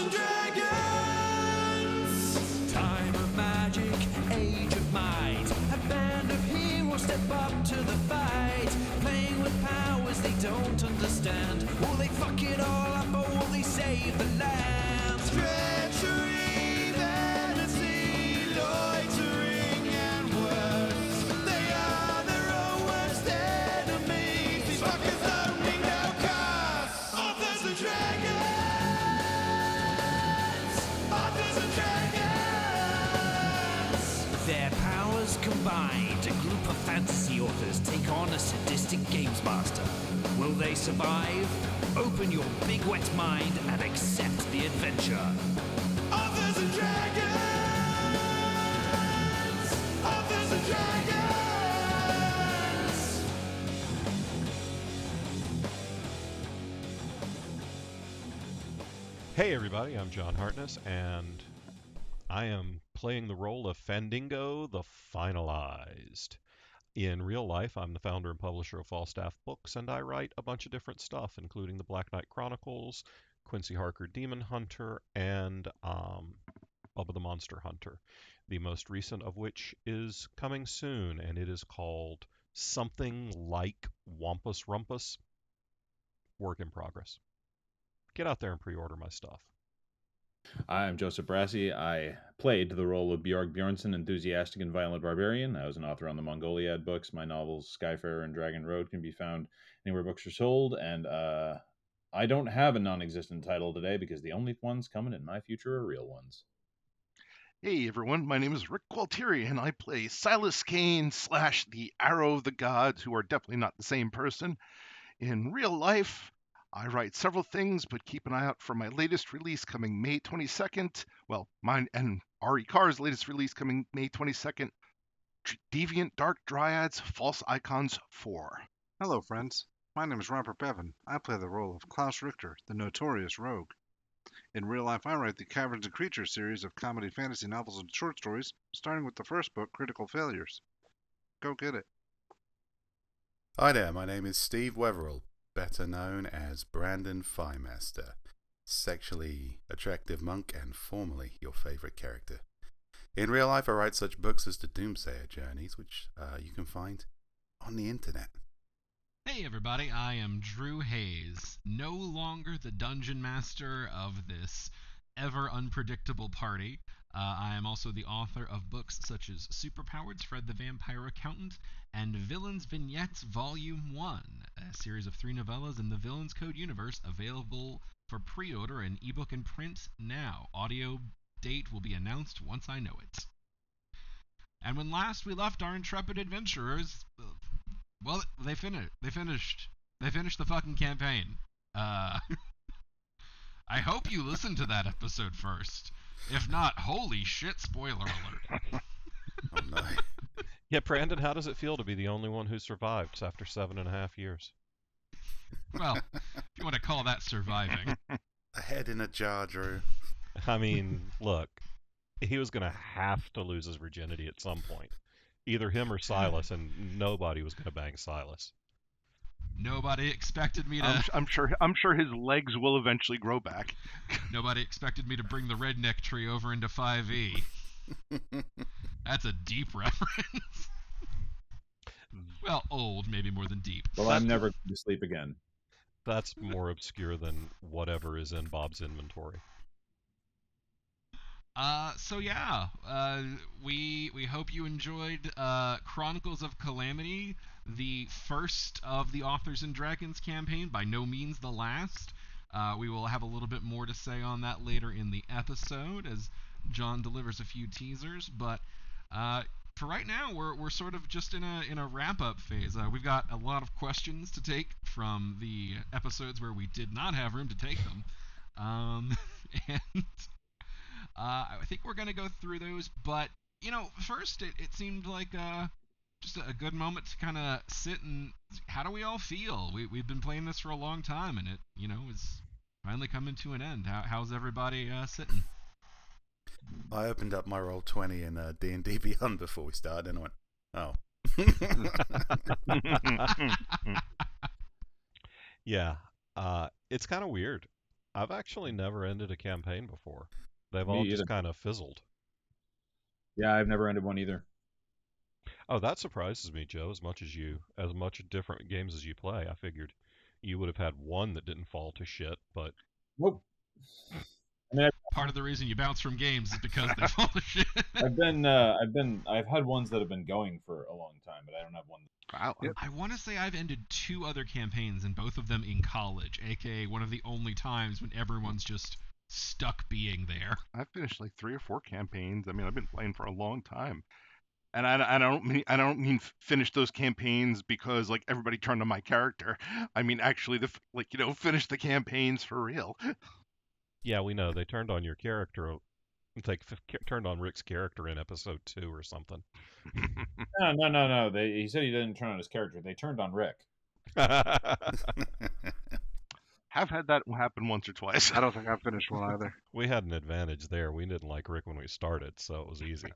and dragons. Time of magic, age of might. A band of heroes step up to the fight, playing with powers they don't understand. Will they fuck it all up or will they save the land? Treachery, vanity, loitering and worse. They are their own worst enemies. These fuckers only know curse. Authors and dragons. Authors and dragons. Their powers combined, a group of fantasy authors take on a sadistic games master. Will they survive? Open your big wet mind and accept the adventure. Authors and dragons! Authors and dragons! Hey everybody, I'm John Hartness, and I am playing the role of Fandango the Finalized. In real life, I'm the founder and publisher of Falstaff Books, and I write a bunch of different stuff, including the Black Knight Chronicles, Quincy Harker Demon Hunter, and Bubba the Monster Hunter, the most recent of which is coming soon, and it is called something like Wampus Rumpus. Work in progress. Get out there and pre-order my stuff. I'm Joseph Brassi. I played the role of Bjorg Bjornsson, enthusiastic and violent barbarian. I was an author on the Mongoliad books. My novels, Skyfarer and Dragon Road, can be found anywhere books are sold. And I don't have a non-existent title today because the only ones coming in my future are real ones. Hey everyone, my name is Rick Gualtieri, and I play Silas Kane / the Arrow of the Gods, who are definitely not the same person. In real life, I write several things, but keep an eye out for my latest release coming May 22nd. Well, mine and R.E. Carr's latest release coming May 22nd. Deviant Dark Dryads, False Icons 4. Hello, friends. My name is Robert Bevan. I play the role of Klaus Richter, the notorious rogue. In real life, I write the Caverns and Creatures series of comedy fantasy novels and short stories, starting with the first book, Critical Failures. Go get it. Hi there, my name is Steve Wetherill, better known as Brandon Firemaster, sexually attractive monk and formerly your favorite character. In real life, I write such books as the Doomsayer Journeys, which you can find on the internet. Hey everybody, I am Drew Hayes, no longer the dungeon master of this ever unpredictable party. I am also the author of books such as Superpowered, Fred the Vampire Accountant, and Villains Vignettes Volume 1, a series of 3 novellas in the Villains Code universe available for pre-order in ebook and print now. Audio date will be announced once I know it. And when last we left our intrepid adventurers, well, they finished the fucking campaign. I hope you listened to that episode first. If not, holy shit, spoiler alert. Oh no. Yeah, Brandon, how does it feel to be the only one who survived after 7.5 years? Well, if you want to call that surviving. A head in a jar, Drew. I mean, look, he was going to have to lose his virginity at some point. Either him or Silas, and nobody was going to bang Silas. Nobody expected me to... I'm sure his legs will eventually grow back. Nobody expected me to bring the redneck tree over into 5e. That's a deep reference. Well, old, maybe more than deep. Well, I'm never going to sleep again. That's more obscure than whatever is in Bob's inventory. We hope you enjoyed Chronicles of Calamity, the first of the Authors and Dragons campaign, by no means the last. We will have a little bit more to say on that later in the episode as John delivers a few teasers, but for right now we're sort of just in a wrap-up phase. We've got a lot of questions to take from the episodes where we did not have room to take them, and I think we're going to go through those, but, first it seemed like just a good moment to kind of sit and how do we all feel? We've been playing this for a long time, and it, is finally coming to an end. How's everybody sitting? I opened up my Roll20 in D&D Beyond before we started, and I went, oh. Yeah, it's kind of weird. I've actually never ended a campaign before. They've Me all just either. kind of fizzled. Yeah, I've never ended one either. Oh, that surprises me, Joe. As much different games as you play, I figured you would have had one that didn't fall to shit. But Nope. I mean, Part of the reason you bounce from games is because they fall to shit. I've had ones that have been going for a long time, but I don't have one. Wow. Yep. I want to say I've ended 2 other campaigns, and both of them in college, aka one of the only times when everyone's just stuck being there. I finished like 3 or 4 campaigns. I mean, I've been playing for a long time. And I don't mean finish those campaigns because like everybody turned on my character. I mean actually finish the campaigns for real. yeah, we know they turned on your character. Turned on Rick's character in episode 2 or something. No. He said he didn't turn on his character. They turned on Rick. Have had that happen once or twice. I don't think I've finished one either. We had an advantage there. We didn't like Rick when we started, so it was easy.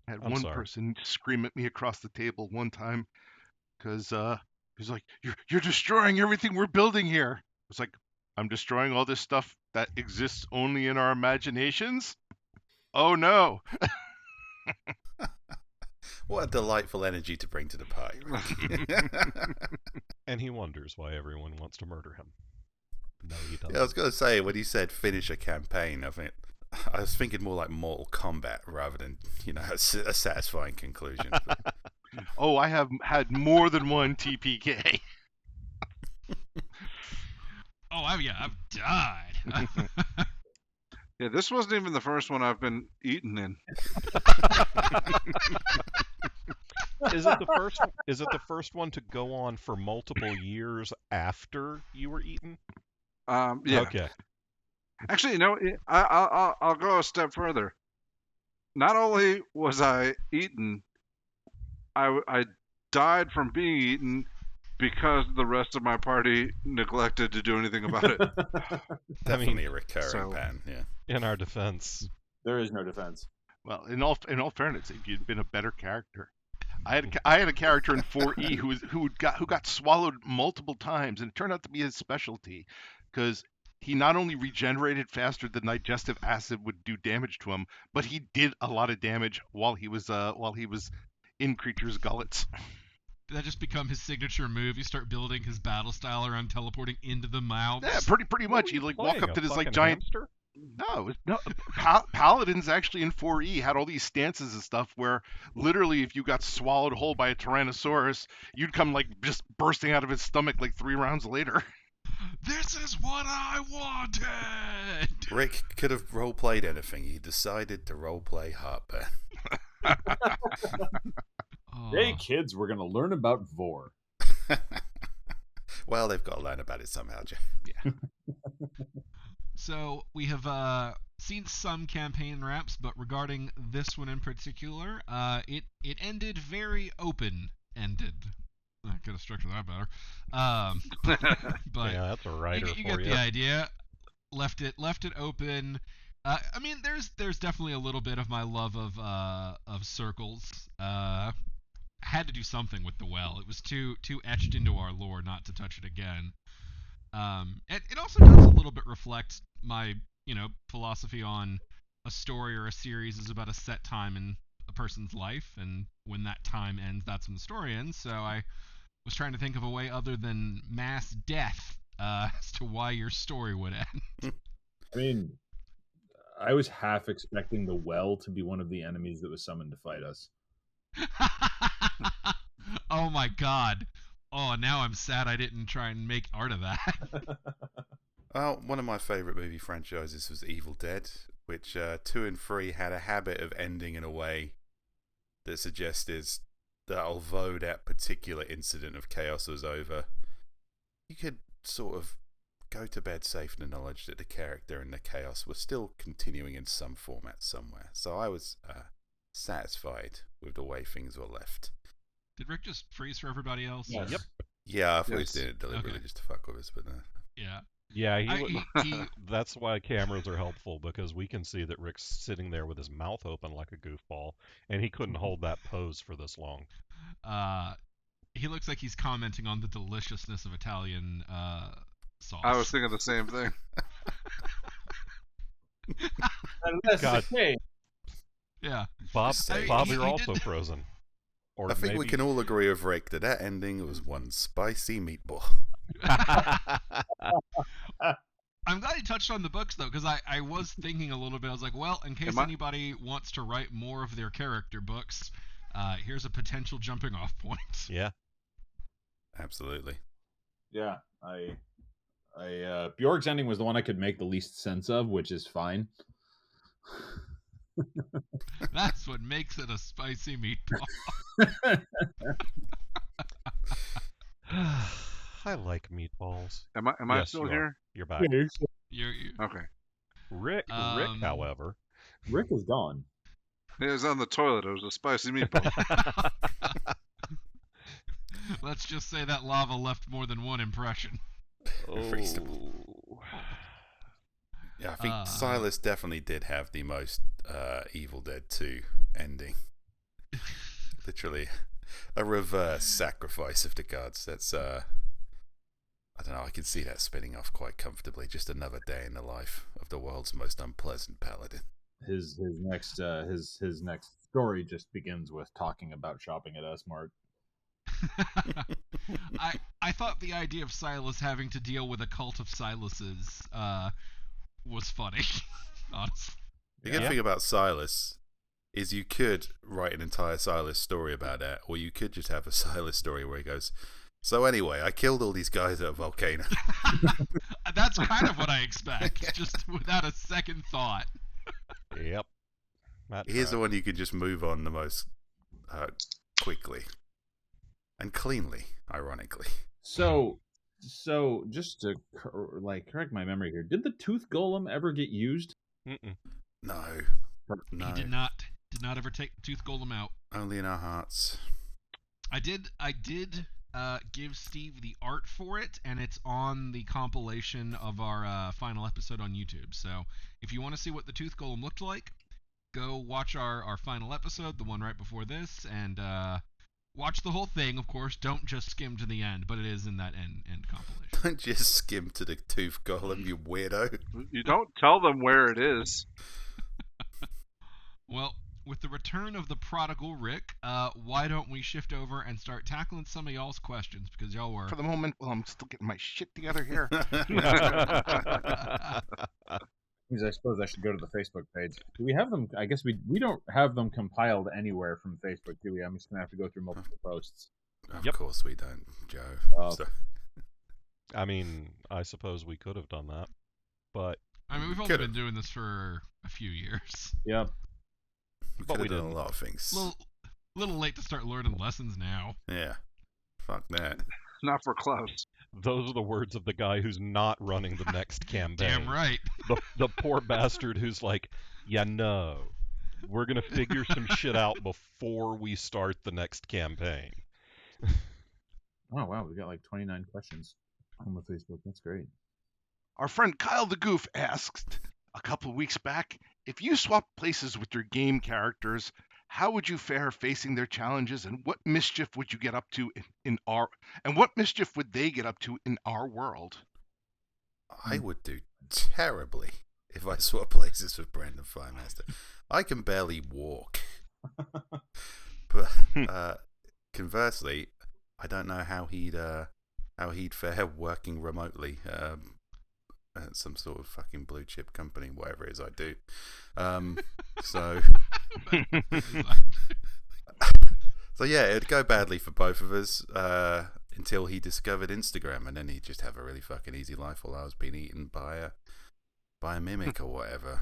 I had I'm one sorry. person scream at me across the table one time because he's like, "You're destroying everything we're building here." I was like, "I'm destroying all this stuff that exists only in our imaginations." Oh no! What a delightful energy to bring to the party. And he wonders why everyone wants to murder him. No, he doesn't. Yeah, I was going to say, when he said finish a campaign, I was thinking more like Mortal Kombat rather than, a satisfying conclusion. But Oh, I have had more than one TPK. Oh, I've died. Yeah, this wasn't even the first one I've been eaten in. Is it the first one to go on for multiple years after you were eaten? Yeah. Okay. Actually, I'll go a step further. Not only was I eaten, I died from being eaten because the rest of my party neglected to do anything about it. definitely a recurring so- pan, yeah. In our defense, There is no defense. Well, in all fairness, if you'd been a better character, I had a character in 4E who got swallowed multiple times, and it turned out to be his specialty, because he not only regenerated faster than digestive acid would do damage to him, but he did a lot of damage while he was in creatures' gullets. Did that just become his signature move? You start building his battle style around teleporting into the mouths? Yeah, pretty much. He'd like walk playing up to a this like fucking giant. hamster? No. Paladins actually in 4E had all these stances and stuff where literally if you got swallowed whole by a Tyrannosaurus, you'd come like just bursting out of his stomach like 3 rounds later. This is what I wanted! Rick could have role-played anything. He decided to role-play heartburn. Oh. Hey, kids, we're going to learn about Vor. Well, they've got to learn about it somehow, Jeff. Yeah. So we have seen some campaign wraps, but regarding this one in particular, it ended very open-ended. I could have structured that better. But Yeah, that's a writer you for get you. the idea. Left it open. I mean, there's definitely a little bit of my love of circles. Had to do something with the well. It was too etched into our lore not to touch it again. It also does a little bit reflect my philosophy on a story or a series is about a set time in a person's life, and when that time ends, that's when the story ends. So I was trying to think of a way other than mass death as to why your story would end. I mean, I was half expecting the well to be one of the enemies that was summoned to fight us. Oh my god. Oh, now I'm sad I didn't try and make art of that. Well, one of my favourite movie franchises was Evil Dead, which 2 and 3 had a habit of ending in a way that suggested that although that particular incident of chaos was over, you could sort of go to bed safe in the knowledge that the character and the chaos were still continuing in some format somewhere. So I was satisfied with the way things were left. Did Rick just freeze for everybody else? Yes. Yep. Yeah, I thought Yes. he did it deliberately Okay. just to fuck with us, but Yeah. Yeah, He that's why cameras are helpful, because we can see that Rick's sitting there with his mouth open like a goofball, and he couldn't hold that pose for this long. he looks like he's commenting on the deliciousness of Italian sauce. I was thinking the same thing. Unless God. okay. Yeah. Bob, I mean, Bob, he- you're he also did- frozen. Or I think maybe... we can all agree with Rick that ending was one spicy meatball. I'm glad you touched on the books, though, because I was thinking a little bit. I was like, well, in case Am I- anybody wants to write more of their character books, here's a potential jumping off point. Yeah. Absolutely. Yeah, Bjork's ending was the one I could make the least sense of, which is fine. That's what makes it a spicy meatball. I like meatballs. Am I Yes, still you are. here? You're back. You Okay. Rick, Um, however. Rick is gone. It was on the toilet. It was a spicy meatball. Let's just say that lava left more than one impression. Reasonable. Yeah, I think Silas definitely did have the most Evil Dead 2 ending. Literally a reverse sacrifice of the gods. That's I don't know, I can see that spinning off quite comfortably. Just another day in the life of the world's most unpleasant paladin. His next story just begins with talking about shopping at S-Mart. I thought the idea of Silas having to deal with a cult of Silas's was funny. Honestly. The good thing about Silas is you could write an entire Silas story about that, or you could just have a Silas story where he goes, so anyway, I killed all these guys at a volcano. That's kind of what I expect, just without a second thought. Yep. That Here's the tracks. one you can just move on the most quickly and cleanly, ironically. So just to correct my memory here, did the tooth golem ever get used? Mm-mm. No. He did not ever take the tooth golem out. Only in our hearts. I did give Steve the art for it, and it's on the compilation of our final episode on YouTube. So if you want to see what the tooth golem looked like, go watch our final episode, the one right before this, and watch the whole thing, of course. Don't just skim to the end, but it is in that end compilation. Don't just skim to the tooth golem, you weirdo. You don't tell them where it is. Well, with the return of the prodigal Rick, why don't we shift over and start tackling some of y'all's questions, because y'all were... For the moment, well, I'm still getting my shit together here. I suppose I should go to the Facebook page. Do we have them? I guess we don't have them compiled anywhere from Facebook, do we? I'm just gonna have to go through multiple posts. Of course we don't, Joe. Oh. So, I mean, I suppose we could have done that, but I mean, we've only been doing this for a few years. Yep. we But could we have done didn't. a lot of things. Little late to start learning lessons now. Yeah. Fuck that. Not for Klaus. those are the words of the guy who's not running the next campaign. Damn right. The poor bastard who's like, yeah, no, we're gonna figure some shit out before we start the next campaign. Oh wow, we got like 29 questions on the Facebook. That's great. Our friend Kyle the Goof asked a couple of weeks back, if you swapped places with your game characters, how would you fare facing their challenges, and what mischief would you get up to and what mischief would they get up to in our world? I would do terribly if I swap places with Brandon Firemaster. I can barely walk. But conversely, I don't know how he'd fare working remotely at some sort of fucking blue chip company, whatever it is I do. So yeah, it'd go badly for both of us until he discovered Instagram, and then he'd just have a really fucking easy life while I was being eaten by a mimic or whatever.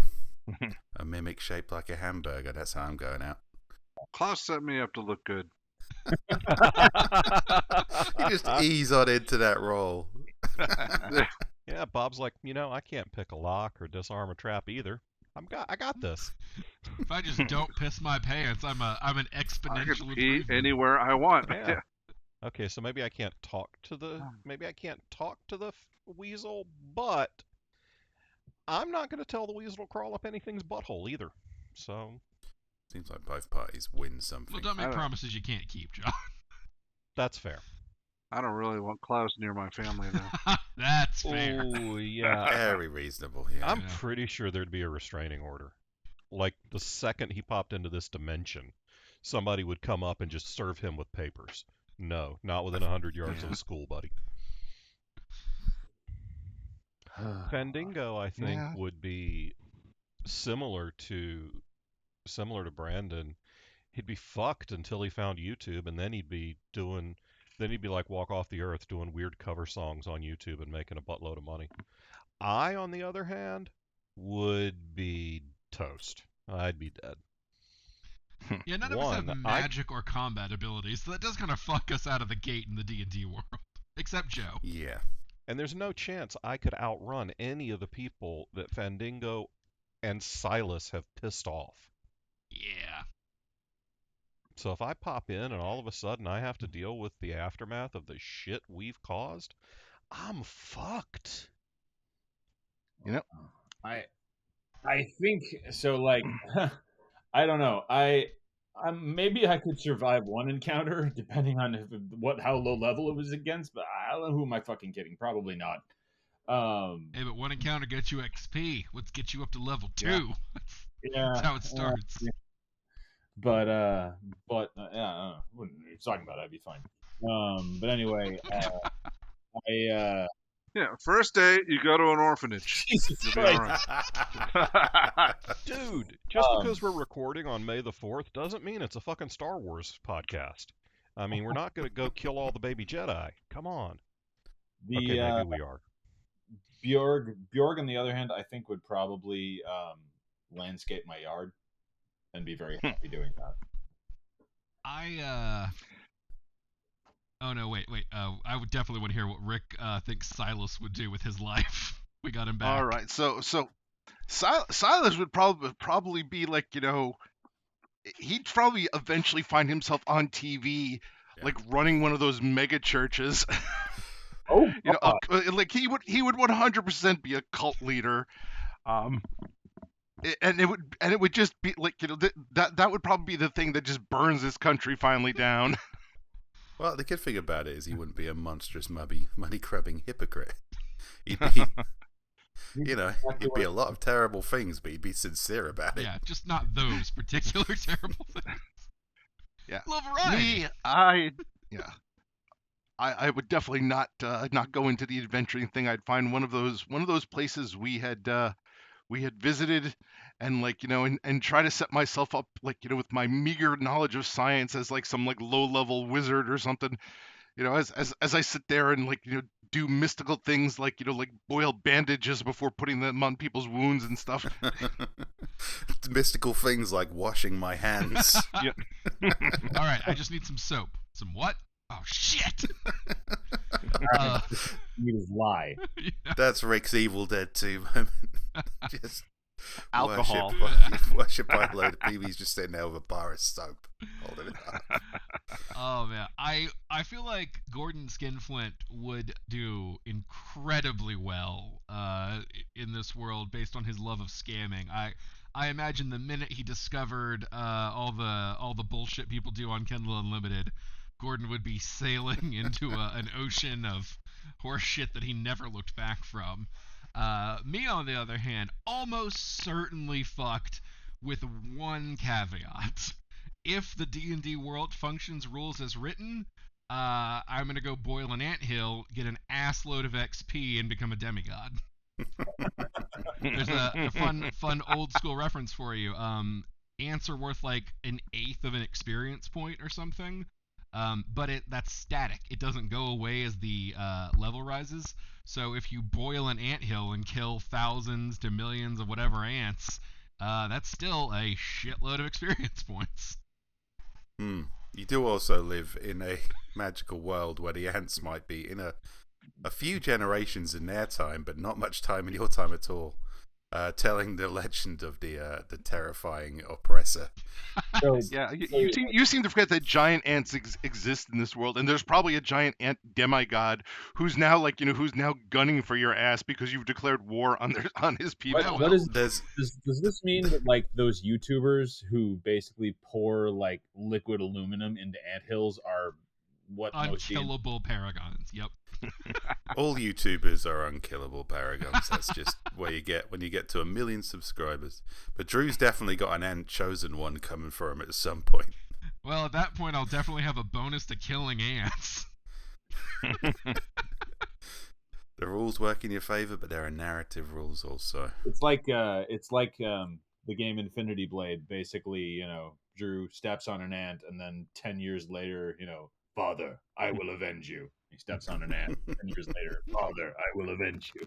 A mimic shaped like a hamburger. That's how I'm going out. Klaus set me up to look good. You just ease on into that role. Yeah, Bob's like, I can't pick a lock or disarm a trap either. I got this. If I just don't piss my pants, I'm an I exponential can pee improvement. anywhere I want. Yeah. Okay, so maybe I can't talk to the weasel, but I'm not going to tell the weasel to crawl up anything's butthole either. So Seems like both parties win something. Well, don't make promises you can't keep, John. that's fair. I don't really want Klaus near my family, though. That's fair. Oh, yeah. Very reasonable, yeah. I'm Yeah. pretty sure there'd be a restraining order. Like, the second he popped into this dimension, somebody would come up and just serve him with papers. No, not within 100 yards of a school, buddy. Fandingo, I think, Yeah. would be similar to Brandon. He'd be fucked until he found YouTube, and then he'd be like walk off the earth doing weird cover songs on YouTube and making a buttload of money. I, on the other hand, would be toast. I'd be dead. Yeah, none of us have One, magic or combat abilities, so that does kind of fuck us out of the gate in the D&D world. Except Joe. Yeah. And there's no chance I could outrun any of the people that Fandingo and Silas have pissed off. Yeah. So if I pop in and all of a sudden I have to deal with the aftermath of the shit we've caused, I'm fucked. I think so. Like, I don't know. Maybe I could survive one encounter depending on how low level it was against. But I don't know. Who am I fucking kidding? Probably not. Hey, but one encounter gets you XP. Let's get you up to level 2. Yeah. That's how it starts. But yeah, I don't know. What are you talking about? I'd be fine. But anyway, Yeah, first day, you go to an orphanage. Jesus You'll be Christ. all right. Dude, just because we're recording on May the 4th doesn't mean it's a fucking Star Wars podcast. I mean, we're not going to go kill all the baby Jedi. Come on. Okay, maybe we are. Bjorg, on the other hand, I think would probably landscape my yard and be very happy doing that. Oh no, wait. I would definitely want to hear what Rick thinks Silas would do with his life. We got him back. All right, so Silas would probably be like, he'd probably eventually find himself on TV, like running one of those mega churches. Oh, Like he would 100% be a cult leader. And it would just be like, that would probably be the thing that just burns this country finally down. Well, the good thing about it is he wouldn't be a monstrous, money-grabbing hypocrite. He'd be, he'd be a lot of terrible things, but he'd be sincere about it. Yeah, just not those particular terrible things. Yeah. A little variety. I would definitely not go into the adventuring thing. I'd find one of those places we had visited, and and try to set myself up with my meager knowledge of science as like some low level wizard or something. As I sit there and do mystical things like boil bandages before putting them on people's wounds and stuff. Mystical things like washing my hands. Yep. All right, I just need some soap. Some what? Oh shit! You just lie. That's Rick's Evil Dead 2 moment. Just Alcohol. Worship by a load of people. He's just sitting there with a bar of soap, holding it up. Oh man, I feel like Gordon Skinflint would do incredibly well in this world based on his love of scamming. I imagine the minute he discovered all the bullshit people do on Kindle Unlimited, Gordon would be sailing into an ocean of horse shit that he never looked back from. Me, on the other hand, almost certainly fucked with one caveat. If the D&D world functions rules as written, I'm going to go boil an anthill, get an ass load of XP, and become a demigod. There's a fun old school reference for you. Ants are worth like an eighth of an experience point or something. But that's static. It doesn't go away as the level rises. So if you boil an anthill and kill thousands to millions of whatever ants, that's still a shitload of experience points. You do also live in a magical world where the ants might be in a few generations in their time, but not much time in your time at all. Telling the legend of the terrifying oppressor. So, Yeah, you seem to forget that giant ants exist in this world, and there's probably a giant ant demigod who's now who's now gunning for your ass because you've declared war on his people. does this mean that those YouTubers who basically pour liquid aluminum into anthills are what most Unkillable paragons. Yep. All YouTubers are unkillable paragons. That's just where you get when you get to 1 million subscribers. But Drew's definitely got an ant chosen one coming for him at some point. Well, at that point, I'll definitely have a bonus to killing ants. The rules work in your favor, but there are narrative rules also. It's like the game Infinity Blade. Basically, Drew steps on an ant, and then 10 years later, Father, I will avenge you. He steps on an ant. 10 years later, Father, I will avenge you.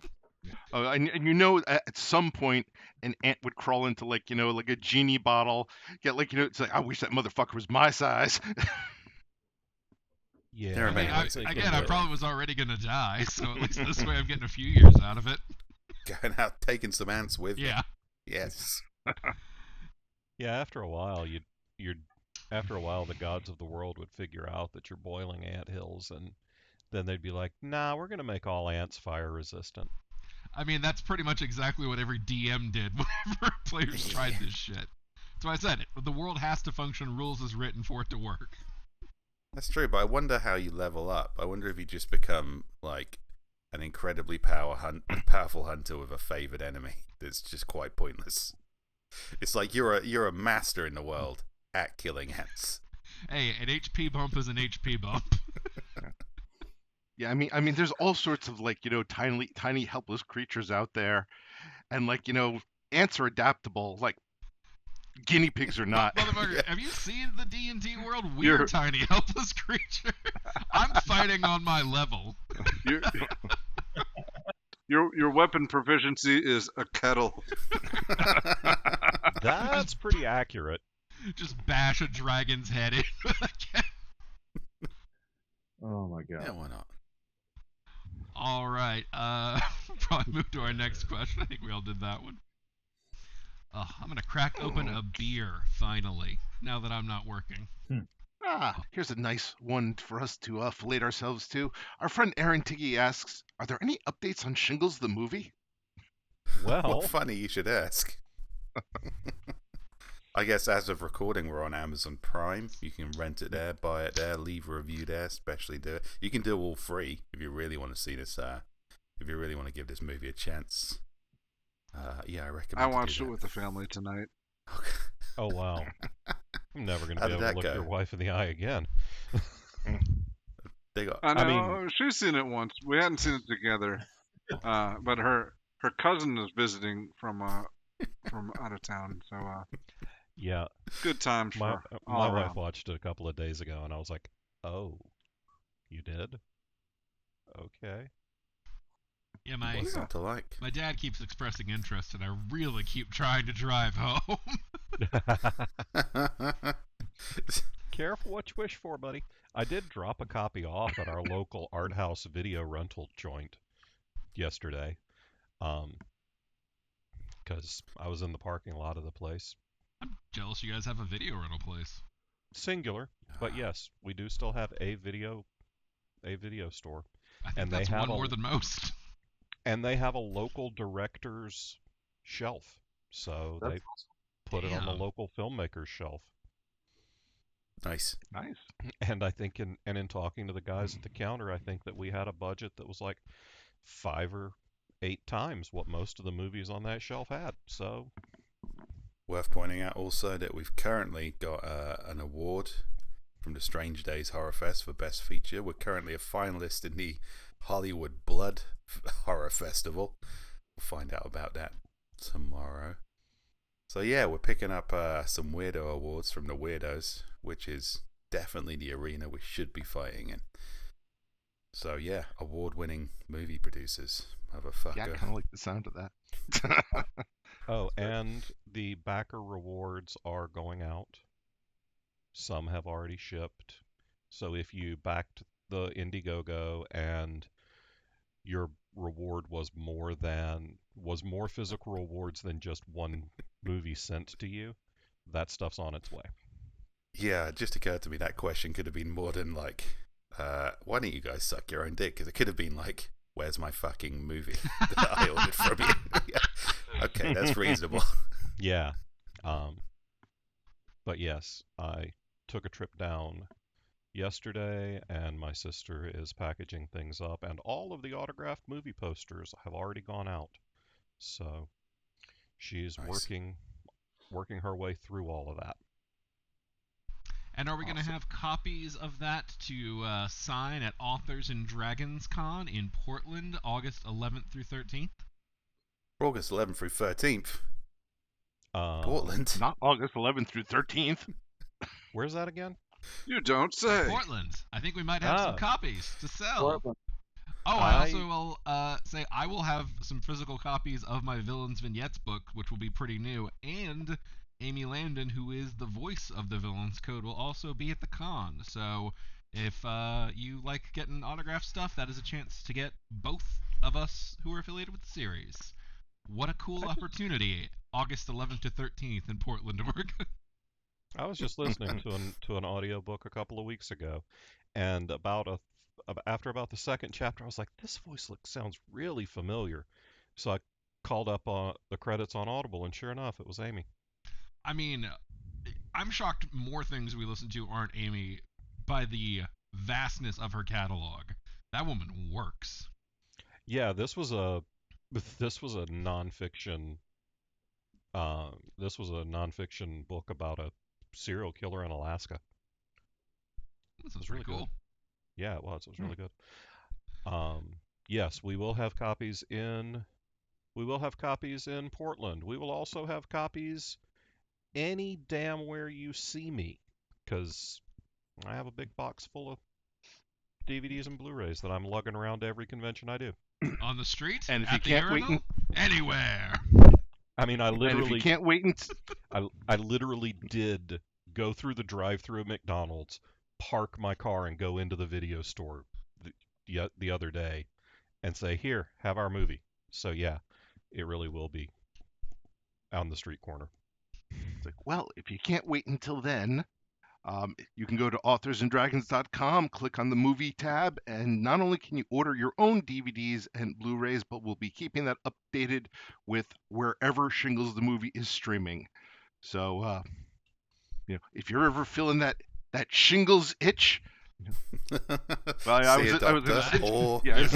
And at some point, an ant would crawl into like a genie bottle. Get it's like, I wish that motherfucker was my size. Yeah. There are many I, ways they again, can I do it. probably was already gonna die, so at least this way I'm getting a few years out of it. Going out, taking some ants with you. Yeah. Yes. Yeah, after a while, the gods of the world would figure out that you're boiling ant hills, and then they'd be like, "Nah, we're gonna make all ants fire resistant." I mean, that's pretty much exactly what every DM did whenever players tried this shit. That's why I said it. The world has to function, rules is written for it to work. That's true, but I wonder how you level up. I wonder if you just become like an incredibly powerful hunter with a favored enemy that's just quite pointless. It's like you're a master in the world at killing ants. Hey, an HP bump is an HP bump. Yeah, I mean, there's all sorts of tiny helpless creatures out there, and ants are adaptable. Like guinea pigs are not. Motherfucker, have you seen the D&D world? We're tiny helpless creature. I'm fighting on my level. Your weapon proficiency is a kettle. That's pretty accurate. Just bash a dragon's head in with a kettle. Oh my god. Yeah, why not? All right. Probably move to our next question. I think we all did that one. I'm gonna crack open a beer finally. Now that I'm not working. Here's a nice one for us to fillet ourselves to. Our friend Aaron Tiggy asks, "Are there any updates on Shingles the movie?" Well, Funny you should ask. I guess as of recording, we're on Amazon Prime. You can rent it there, buy it there, leave a review there, especially do it. You can do all free if you really want to see this. If you really want to give this movie a chance. Yeah, I recommend. I watched it with the family tonight. oh wow. I'm never gonna How be did able to that look go? your wife in the eye again. They got. I know mean- she's seen it once. We hadn't seen it together, but her cousin is visiting from out of town, so Yeah, good times my for all my wife around. watched it a couple of days ago, and I was like, "Oh, you did? Okay." Yeah, my What's not to like? my dad keeps expressing interest, and I really keep trying to drive home. Careful what you wish for, buddy. I did drop a copy off at our local art house video rental joint yesterday, because I was in the parking lot of the place. I'm jealous you guys have a video rental place. Singular, but yes, we do still have a video store, I think And they that's have one a- more than most. and they have a local director's shelf, so they put it on the Damn. local filmmaker's shelf. Nice. Nice. And I think in talking to the guys at the counter, I think that we had a budget that was like 5 or 8 times what most of the movies on that shelf had. So Worth pointing out also that we've currently got an award from the Strange Days Horror Fest for Best Feature. We're currently a finalist in the Hollywood Blood Horror Festival. We'll find out about that tomorrow. So yeah, we're picking up some weirdo awards from the weirdos, which is definitely the arena we should be fighting in. So yeah, award-winning movie producers, motherfucker. Yeah, I kind of like the sound of that. Oh, and the backer rewards are going out. Some have already shipped. So if you backed the Indiegogo and your reward was more physical rewards than just one movie sent to you, that stuff's on its way. Yeah, it just occurred to me that question could have been more than like, why don't you guys suck your own dick? Because it could have been like, where's my fucking movie that I ordered from you? Yeah. Okay, that's reasonable. Yeah. But yes, I took a trip down yesterday, and my sister is packaging things up, and all of the autographed movie posters have already gone out. So she's Nice. working her way through all of that. And are we going to Awesome. have copies of that to sign at Authors and Dragons Con in Portland, August 11th through 13th? August 11th through 13th. Um, Portland. Not August 11th through 13th. Where's that again? You don't say. Portland. I think we might have some Ah. copies to sell. Portland. Oh, I I- also will say I will have some physical copies of my Villains Vignettes book, which will be pretty new, and Amy Landon, who is the voice of the Villains Code, will also be at the con. So if you like getting autographed stuff, that is a chance to get both of us who are affiliated with the series. What a cool opportunity! August 11th to 13th in Portland, Oregon. I was just listening to an audiobook a couple of weeks ago, and after about the second chapter, I was like, this voice sounds really familiar. So I called up the credits on Audible, and sure enough, it was Amy. I mean, I'm shocked more things we listen to aren't Amy by the vastness of her catalog. That woman works. Yeah, this was a nonfiction. This was a nonfiction book about a serial killer in Alaska. This is It's really really cool. good. Yeah, it was. It was really good. Yes, we will have copies in. We will have copies in Portland. We will also have copies any damn where you see me, because I have a big box full of DVDs and Blu-rays that I'm lugging around to every convention I do. On the street? And if at you the can't wait urinal? Anywhere. I mean, I And if you literally, can't wait I literally did go through the drive-through at McDonald's, park my car, and go into the video store the other day, and say, "Here, have our movie." So yeah, it really will be on the street corner. It's like, well, if you can't wait until then, you can go to authorsanddragons.com, click on the movie tab, and not only can you order your own DVDs and Blu-rays, but we'll be keeping that updated with wherever Shingles the movie is streaming. So, if you're ever feeling that Shingles itch, well, I See was a gonna doctor, say- or yeah,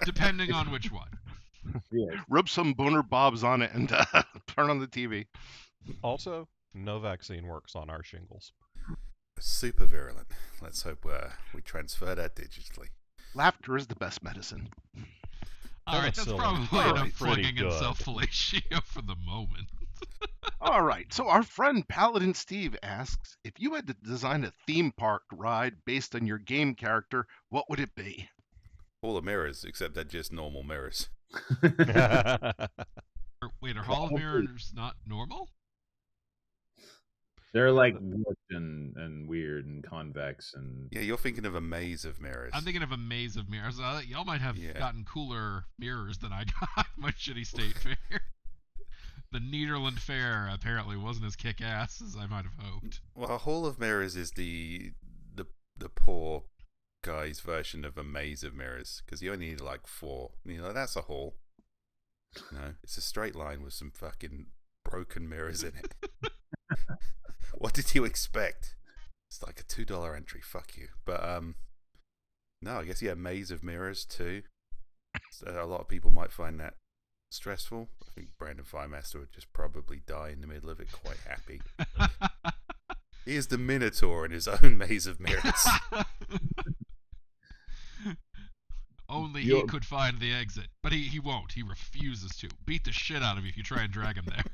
Depending on which one. Yeah. rub some boner bobs on it and turn on the TV. Also, no vaccine works on our shingles. super virulent. Let's hope we transfer that digitally. Laughter is the best medicine. All right, that's Penicillin probably pretty enough plugging and good. self-fellatio for the moment. All right, so our friend Paladin Steve asks, if you had to design a theme park ride based on your game character, what would it be? All the mirrors, except they're just normal mirrors. Wait, are Hall of Mirrors not normal? They're like warped and weird and convex and Yeah, you're thinking of a maze of mirrors. I'm thinking of a maze of mirrors. Y'all might have Yeah. gotten cooler mirrors than I got my shitty state fair. The Nederland Fair apparently wasn't as kick-ass as I might have hoped. Well, Hall of Mirrors is the poor guy's version of a maze of mirrors, because you only need like 4. That's a hall. No, it's a straight line with some fucking broken mirrors in it. What did you expect? It's like a $2 entry. Fuck you. But no, I guess maze of mirrors too. So a lot of people might find that stressful. I think Brandon Firemaster would just probably die in the middle of it, quite happy. He is the Minotaur in his own maze of mirrors. Only he could find the exit, but he won't. He refuses to. Beat the shit out of you if you try and drag him there.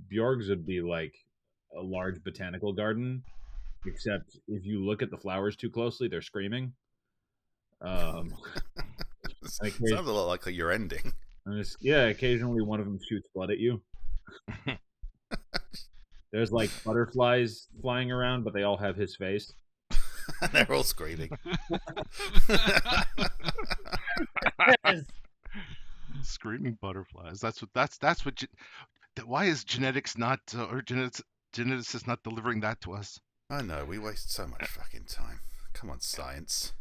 Bjorg's would be like a large botanical garden, except if you look at the flowers too closely, they're screaming. Sounds a lot like your ending. Occasionally one of them shoots blood at you. There's like butterflies flying around, but they all have his face. They're all screaming. Screaming butterflies. Why is genetics not or geneticists not delivering that to us? I know, we waste so much fucking time. Come on, science.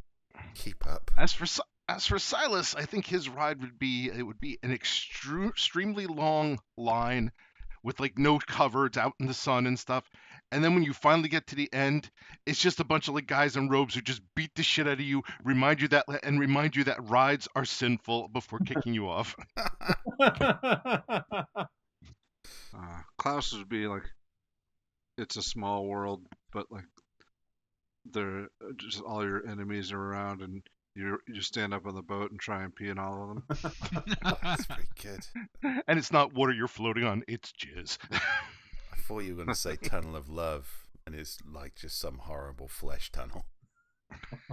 Keep up. As for Silas, I think his ride would be an extremely long line with like no cover. It's out in the sun and stuff, And then when you finally get to the end, it's just a bunch of like guys in robes who just beat the shit out of you, remind you that rides are sinful before kicking you off. Klaus would be like, it's a small world, but like they're just all your enemies are around, and you stand up on the boat and try and pee in all of them. That's pretty good. And it's not water you're floating on, it's jizz. I thought you were going to say Tunnel of Love, and it's like just some horrible flesh tunnel.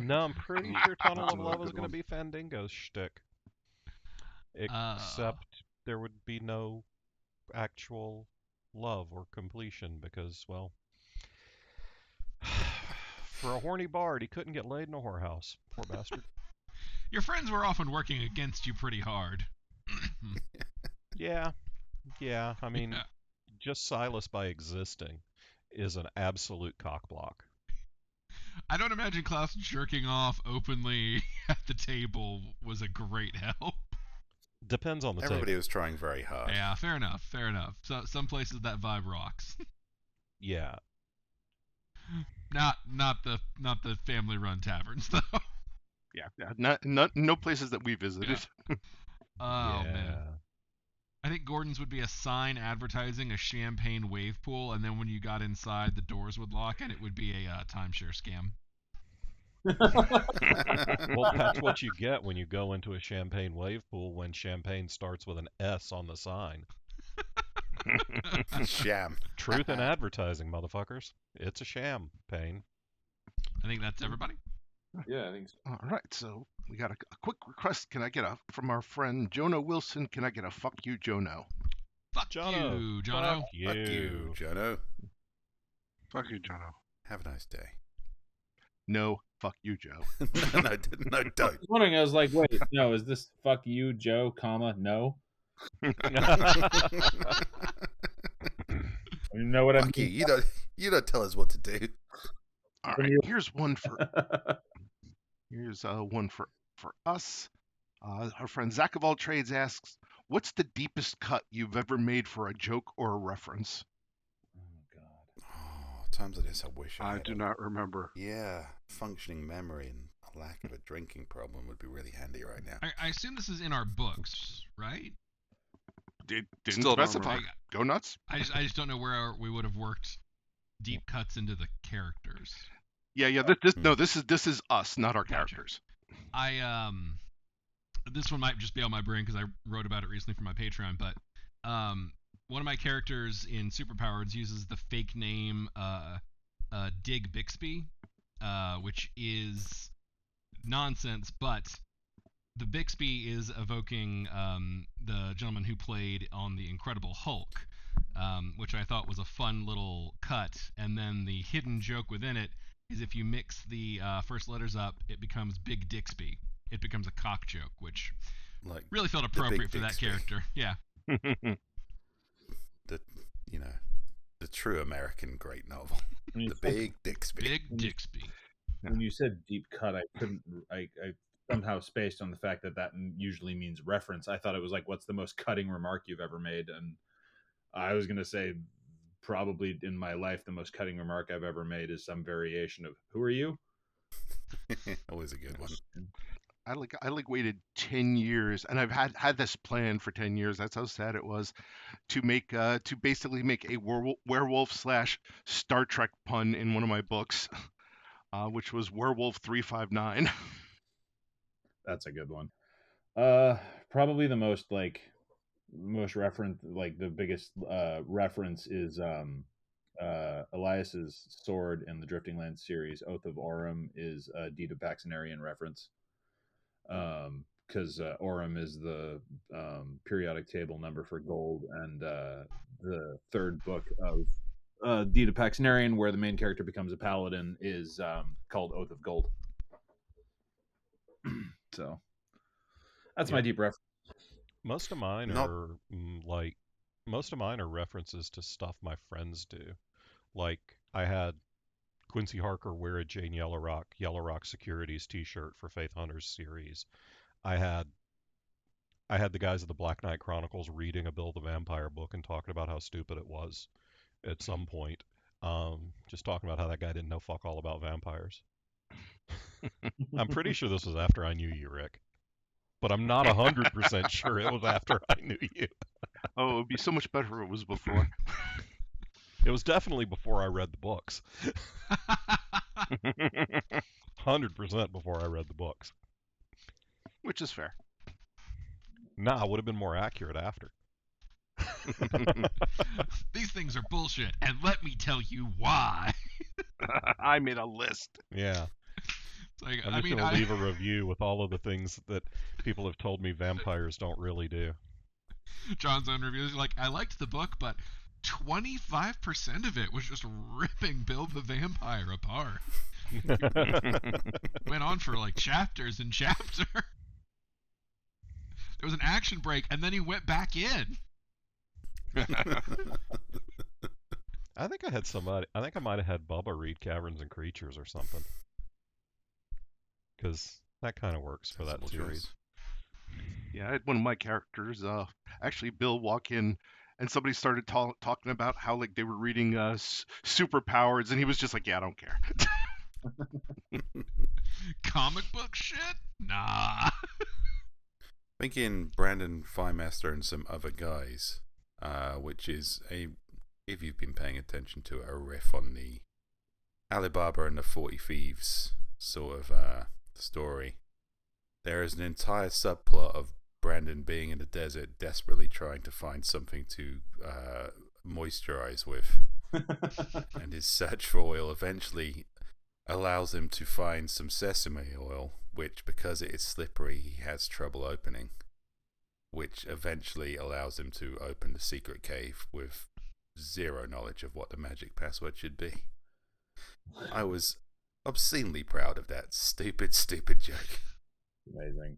No, I'm pretty sure Tunnel That's of another Love is good going to one. be Fandingo's shtick. Except there would be no actual love or completion because, well, for a horny bard, he couldn't get laid in a whorehouse. Poor bastard. Your friends were often working against you pretty hard. Yeah. I mean, Yeah. just Silas by existing is an absolute cockblock. I don't imagine Klaus jerking off openly at the table was a great help. Depends on the Everybody table. was trying very hard. Yeah, fair enough. So some places that vibe rocks. Yeah. Not the family-run taverns though. Yeah. No places that we visited. Oh yeah. man. I think Gordon's would be a sign advertising a champagne wave pool, and then when you got inside, the doors would lock, and it would be a timeshare scam. Well, that's what you get when you go into a champagne wave pool when champagne starts with an S on the sign. Sham. Truth in advertising, motherfuckers. It's a sham, Payne. I think that's everybody. Yeah, I think so. All right, so we got a quick request. Can I get from our friend Jono Wilson? Can I get a fuck you, Jono? Fuck Jono. you, Jono. Fuck you. Fuck you, Jono. Fuck you, Jono. Have a nice day. No, fuck you, Joe. no, don't. I was wondering, I was like, wait, no, is this fuck you, Joe, comma, no? You know what I Fuck mean? you don't tell us what to do. All right, here's one for us. Our friend Zach of All Trades asks, "What's the deepest cut you've ever made for a joke or a reference?" Oh, God. Oh, times like this, I wish I I had do not remember. Yeah, functioning memory and a lack of a drinking problem would be really handy right now. I assume this is in our books, right? Didn't Still don't specify. remember. Go nuts. I just don't know where we would have worked deep cuts into the characters. Yeah. This is us, not our Gotcha. characters. This one might just be on my brain because I wrote about it recently for my Patreon, but one of my characters in Superpowers uses the fake name Dig Bixby, which is nonsense, but the Bixby is evoking the gentleman who played on The Incredible Hulk, which I thought was a fun little cut. And then the hidden joke within it is if you mix the first letters up, it becomes Big Dixby. It becomes a cock joke, which Like really felt Big appropriate for that Dixby. character. Yeah. The true American great novel, When you The said- Big Dixby. Big Dixby. When you said deep cut, I couldn't. I somehow spaced on the fact that usually means reference. I thought it was like, what's the most cutting remark you've ever made? And I was gonna say, probably in my life, the most cutting remark I've ever made is some variation of "Who are you?" Always a good one. I waited 10 years, and I've had this plan for 10 years. That's how sad it was to basically make a werewolf / Star Trek pun in one of my books, which was Werewolf 359. That's a good one. Probably the most reference, like the biggest reference is Elias's sword in the Drifting Lands series. Oath of Aurum is a Deed of Paxinarian reference, because Aurum is the periodic table number for gold, and the third book of Deed of Paxinarian, where the main character becomes a paladin, is called Oath of Gold. So that's my deep reference. Most of mine Not- are references to stuff my friends do. Like I had Quincy Harker wear a Jane Yellow Rock Securities T-shirt for Faith Hunters series. I had the guys of the Black Knight Chronicles reading a Bill the Vampire book and talking about how stupid it was at some point. just talking about how that guy didn't know fuck all about vampires. I'm pretty sure this was after I knew you, Rick. But I'm not 100% sure it was after I knew you. Oh, it would be so much better if it was before. It was definitely before I read the books. 100% before I read the books. Which is fair. Nah, it would have been more accurate after. These things are bullshit, and let me tell you why. I made a list. Yeah. It's like, I'm just going to leave a review with all of the things that people have told me vampires don't really do. John's own reviews are like, I liked the book, but 25% of it was just ripping Bill the Vampire apart. Went on for like chapters and chapters. There was an action break, and then he went back in. I think I might have had Bubba read Caverns and Creatures or something. Because that kind of works for that series. Yeah, I had one of my characters, actually Bill, walk in, and somebody started talking about how like they were reading Superpowers, and he was just like, yeah, I don't care. Comic book shit? Nah. Thinking Brandon Feinmaster and some other guys, which is if you've been paying attention to it, a riff on the Alibaba and the 40 Thieves sort of story. There is an entire subplot of Brandon being in the desert, desperately trying to find something to moisturize with, and his search for oil eventually allows him to find some sesame oil, which, because it is slippery, he has trouble opening, which eventually allows him to open the secret cave with zero knowledge of what the magic password should be. I was obscenely proud of that stupid joke. Amazing.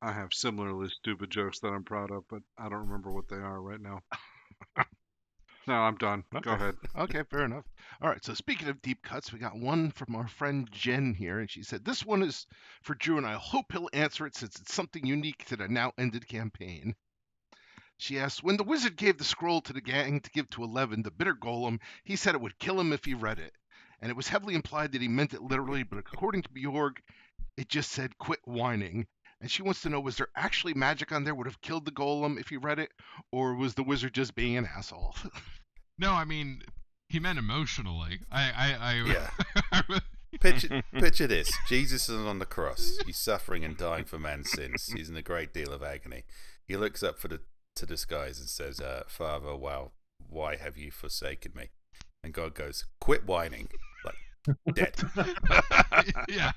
I have similarly stupid jokes that I'm proud of, but I don't remember what they are right now. No, I'm done. Okay. Go ahead. Okay, fair enough. All right, so speaking of deep cuts, we got one from our friend Jen here, and she said, this one is for Drew, and I hope he'll answer it since it's something unique to the now-ended campaign. She asks, when the wizard gave the scroll to the gang to give to 11, the bitter golem, he said it would kill him if he read it. And it was heavily implied that he meant it literally, but according to Bjorg, it just said, quit whining. And she wants to know, was there actually magic on there would have killed the golem if he read it, or was the wizard just being an asshole? No, I mean, he meant emotionally. Yeah. Picture this. Jesus is on the cross. He's suffering and dying for man's sins. He's in a great deal of agony. He looks up to the skies and says, Father, wow, why have you forsaken me? And God goes, quit whining. Like, dead. Yeah.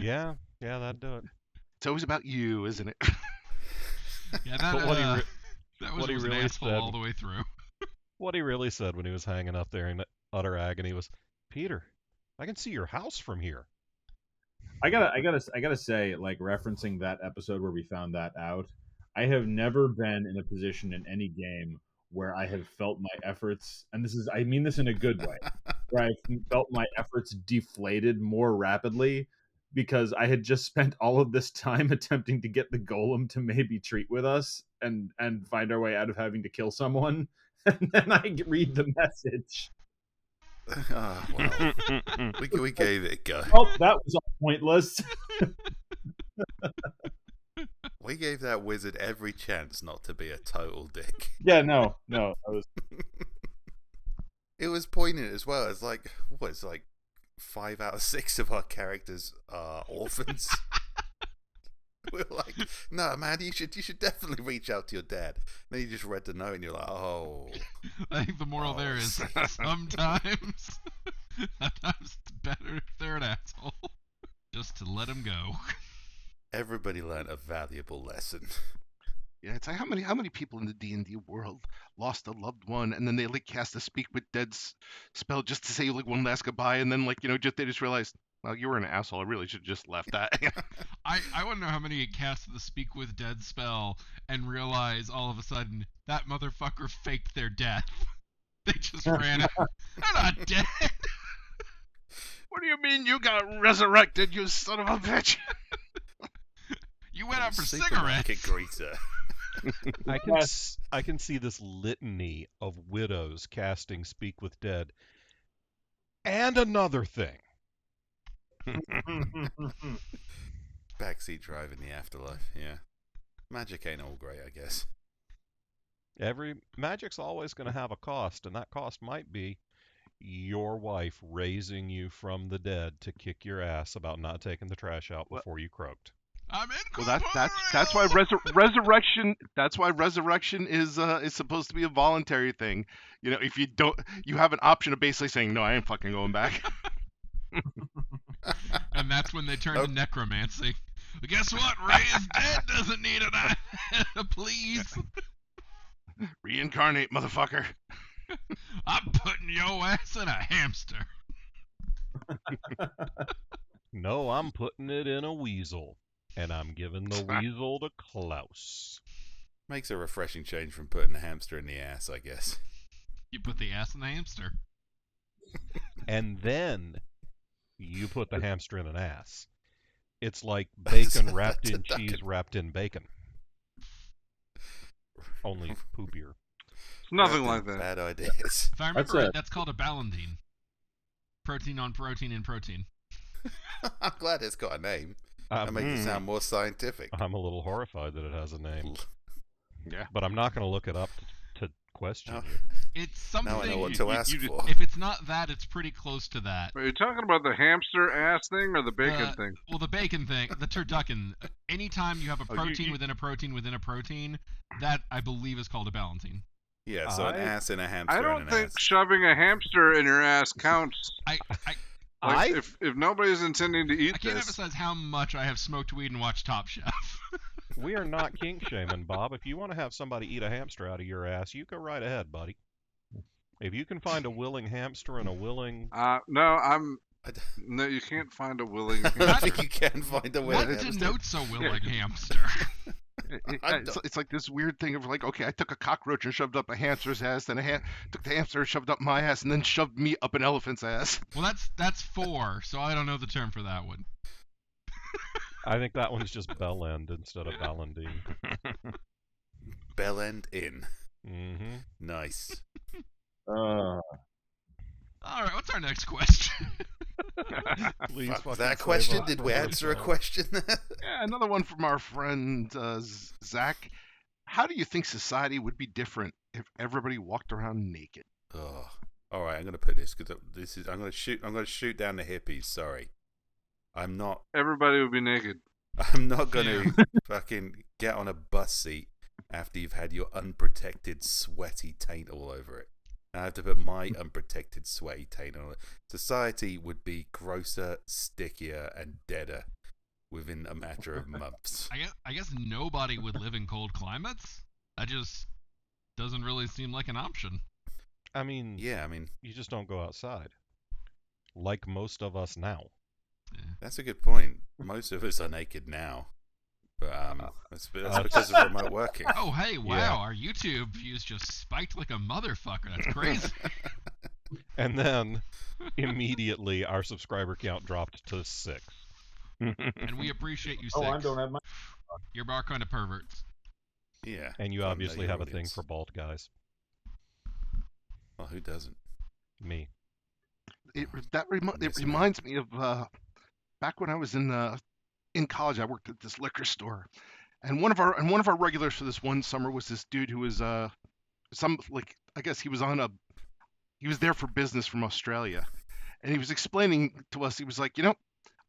Yeah, that'd do it. It's always about you, isn't it? Yeah, But that was what he an really asshole said- all the way through. What he really said when he was hanging up there in utter agony was, Peter, I can see your house from here. I gotta say, like, referencing that episode where we found that out, I have never been in a position in any game where I have felt my efforts, and I mean this in a good way, where I felt my efforts deflated more rapidly because I had just spent all of this time attempting to get the golem to maybe treat with us and find our way out of having to kill someone, and then I read the message. Oh, well, we gave it a go. Oh, that was all pointless. We gave that wizard every chance not to be a total dick. Yeah, no. It was poignant as well. It's like, 5 out of 6 of our characters are orphans. We're like, no, man, you should definitely reach out to your dad. Then you just read the note and you're like, oh. I think the moral there is sometimes it's better if they're an asshole. Just to let him go. Everybody learned a valuable lesson. Yeah, it's like how many people in the D&D world lost a loved one, and then they like cast a speak with dead spell just to say like one last goodbye, and then like they just realized, well, you were an asshole. I really should have just left that. I want to know how many cast the speak with dead spell and realize all of a sudden that motherfucker faked their death. They just ran out. They're not dead. What do you mean you got resurrected, you son of a bitch? You went out for Supermarket cigarettes. greeter. I can see this litany of widows casting Speak with Dead. And another thing. Backseat drive in the afterlife, yeah. Magic ain't all great, I guess. Magic's always going to have a cost, and that cost might be your wife raising you from the dead to kick your ass about not taking the trash out before you croaked. I'm in. Well, that's why resurrection. That's why resurrection is supposed to be a voluntary thing. You know, if you don't, you have an option of basically saying, "No, I ain't fucking going back." And that's when they turn to necromancy. But guess what? Raised dead doesn't need an please. Reincarnate, motherfucker. I'm putting your ass in a hamster. No, I'm putting it in a weasel, and I'm giving the weasel to Klaus. Makes a refreshing change from putting a hamster in the ass, I guess. You put the ass in the hamster. And then you put the hamster in an ass. It's like bacon wrapped in cheese wrapped in bacon. Only poopier. It's nothing like that. Bad ideas. If I remember right, that's called a ballandine. Protein on protein and protein. I'm glad it's got a name. That makes it sound more scientific. I'm a little horrified that it has a name. Yeah. But I'm not going to look it up to question you. It's something. Now I know what to ask for. If it's not that, it's pretty close to that. Are you talking about the hamster ass thing or the bacon thing? Well, the bacon thing, the turducken. Anytime you have a protein within a protein within a protein, that I believe is called a ballantine. Yeah, so an ass and a hamster. I don't and an think ass. shoving a hamster in your ass counts. If nobody's intending to eat I can't this. emphasize how much I have smoked weed and watched Top Chef. We are not kink shaming, Bob. If you want to have somebody eat a hamster out of your ass, you go right ahead, buddy. If you can find a willing hamster and a willing... No, you can't find a willing I hamster. don't think you can find a willing What hamster. denotes a willing hamster? It's like this weird thing of like, okay, I took a cockroach and shoved up a hamster's ass, then took the hamster and shoved up my ass, and then shoved me up an elephant's ass. Well, that's 4, so I don't know the term for that one. I think that one's just bell end instead of ballandine. Bell end in. Mm-hmm. Nice. All right, what's our next question? Please Was that a question? Did we answer a question? Yeah, another one from our friend Zach. How do you think society would be different if everybody walked around naked? Oh, all right. I'm gonna put this because I'm gonna shoot down the hippies. Sorry, I'm not. Everybody would be naked. I'm not gonna fucking get on a bus seat after you've had your unprotected, sweaty taint all over it. I have to put my unprotected, sweaty taint on it. Society would be grosser, stickier, and deader within a matter of months. I guess nobody would live in cold climates. That just doesn't really seem like an option. I mean, you just don't go outside. Like most of us now. Yeah. That's a good point. Most of us are naked now. But that's because of remote working. Oh, hey, wow, our YouTube views just spiked like a motherfucker. That's crazy. And then, immediately, our subscriber count dropped to 6. And we appreciate you, 6. I don't have my... You're our kind of perverts. Yeah. And you fun obviously day have a audience. thing for bald guys. Well, who doesn't? Me. It reminds me of back when I was in college. I worked at this liquor store, and one of our regulars for this one summer was this dude who was I guess he was there for business from Australia, and he was explaining to us. He was like,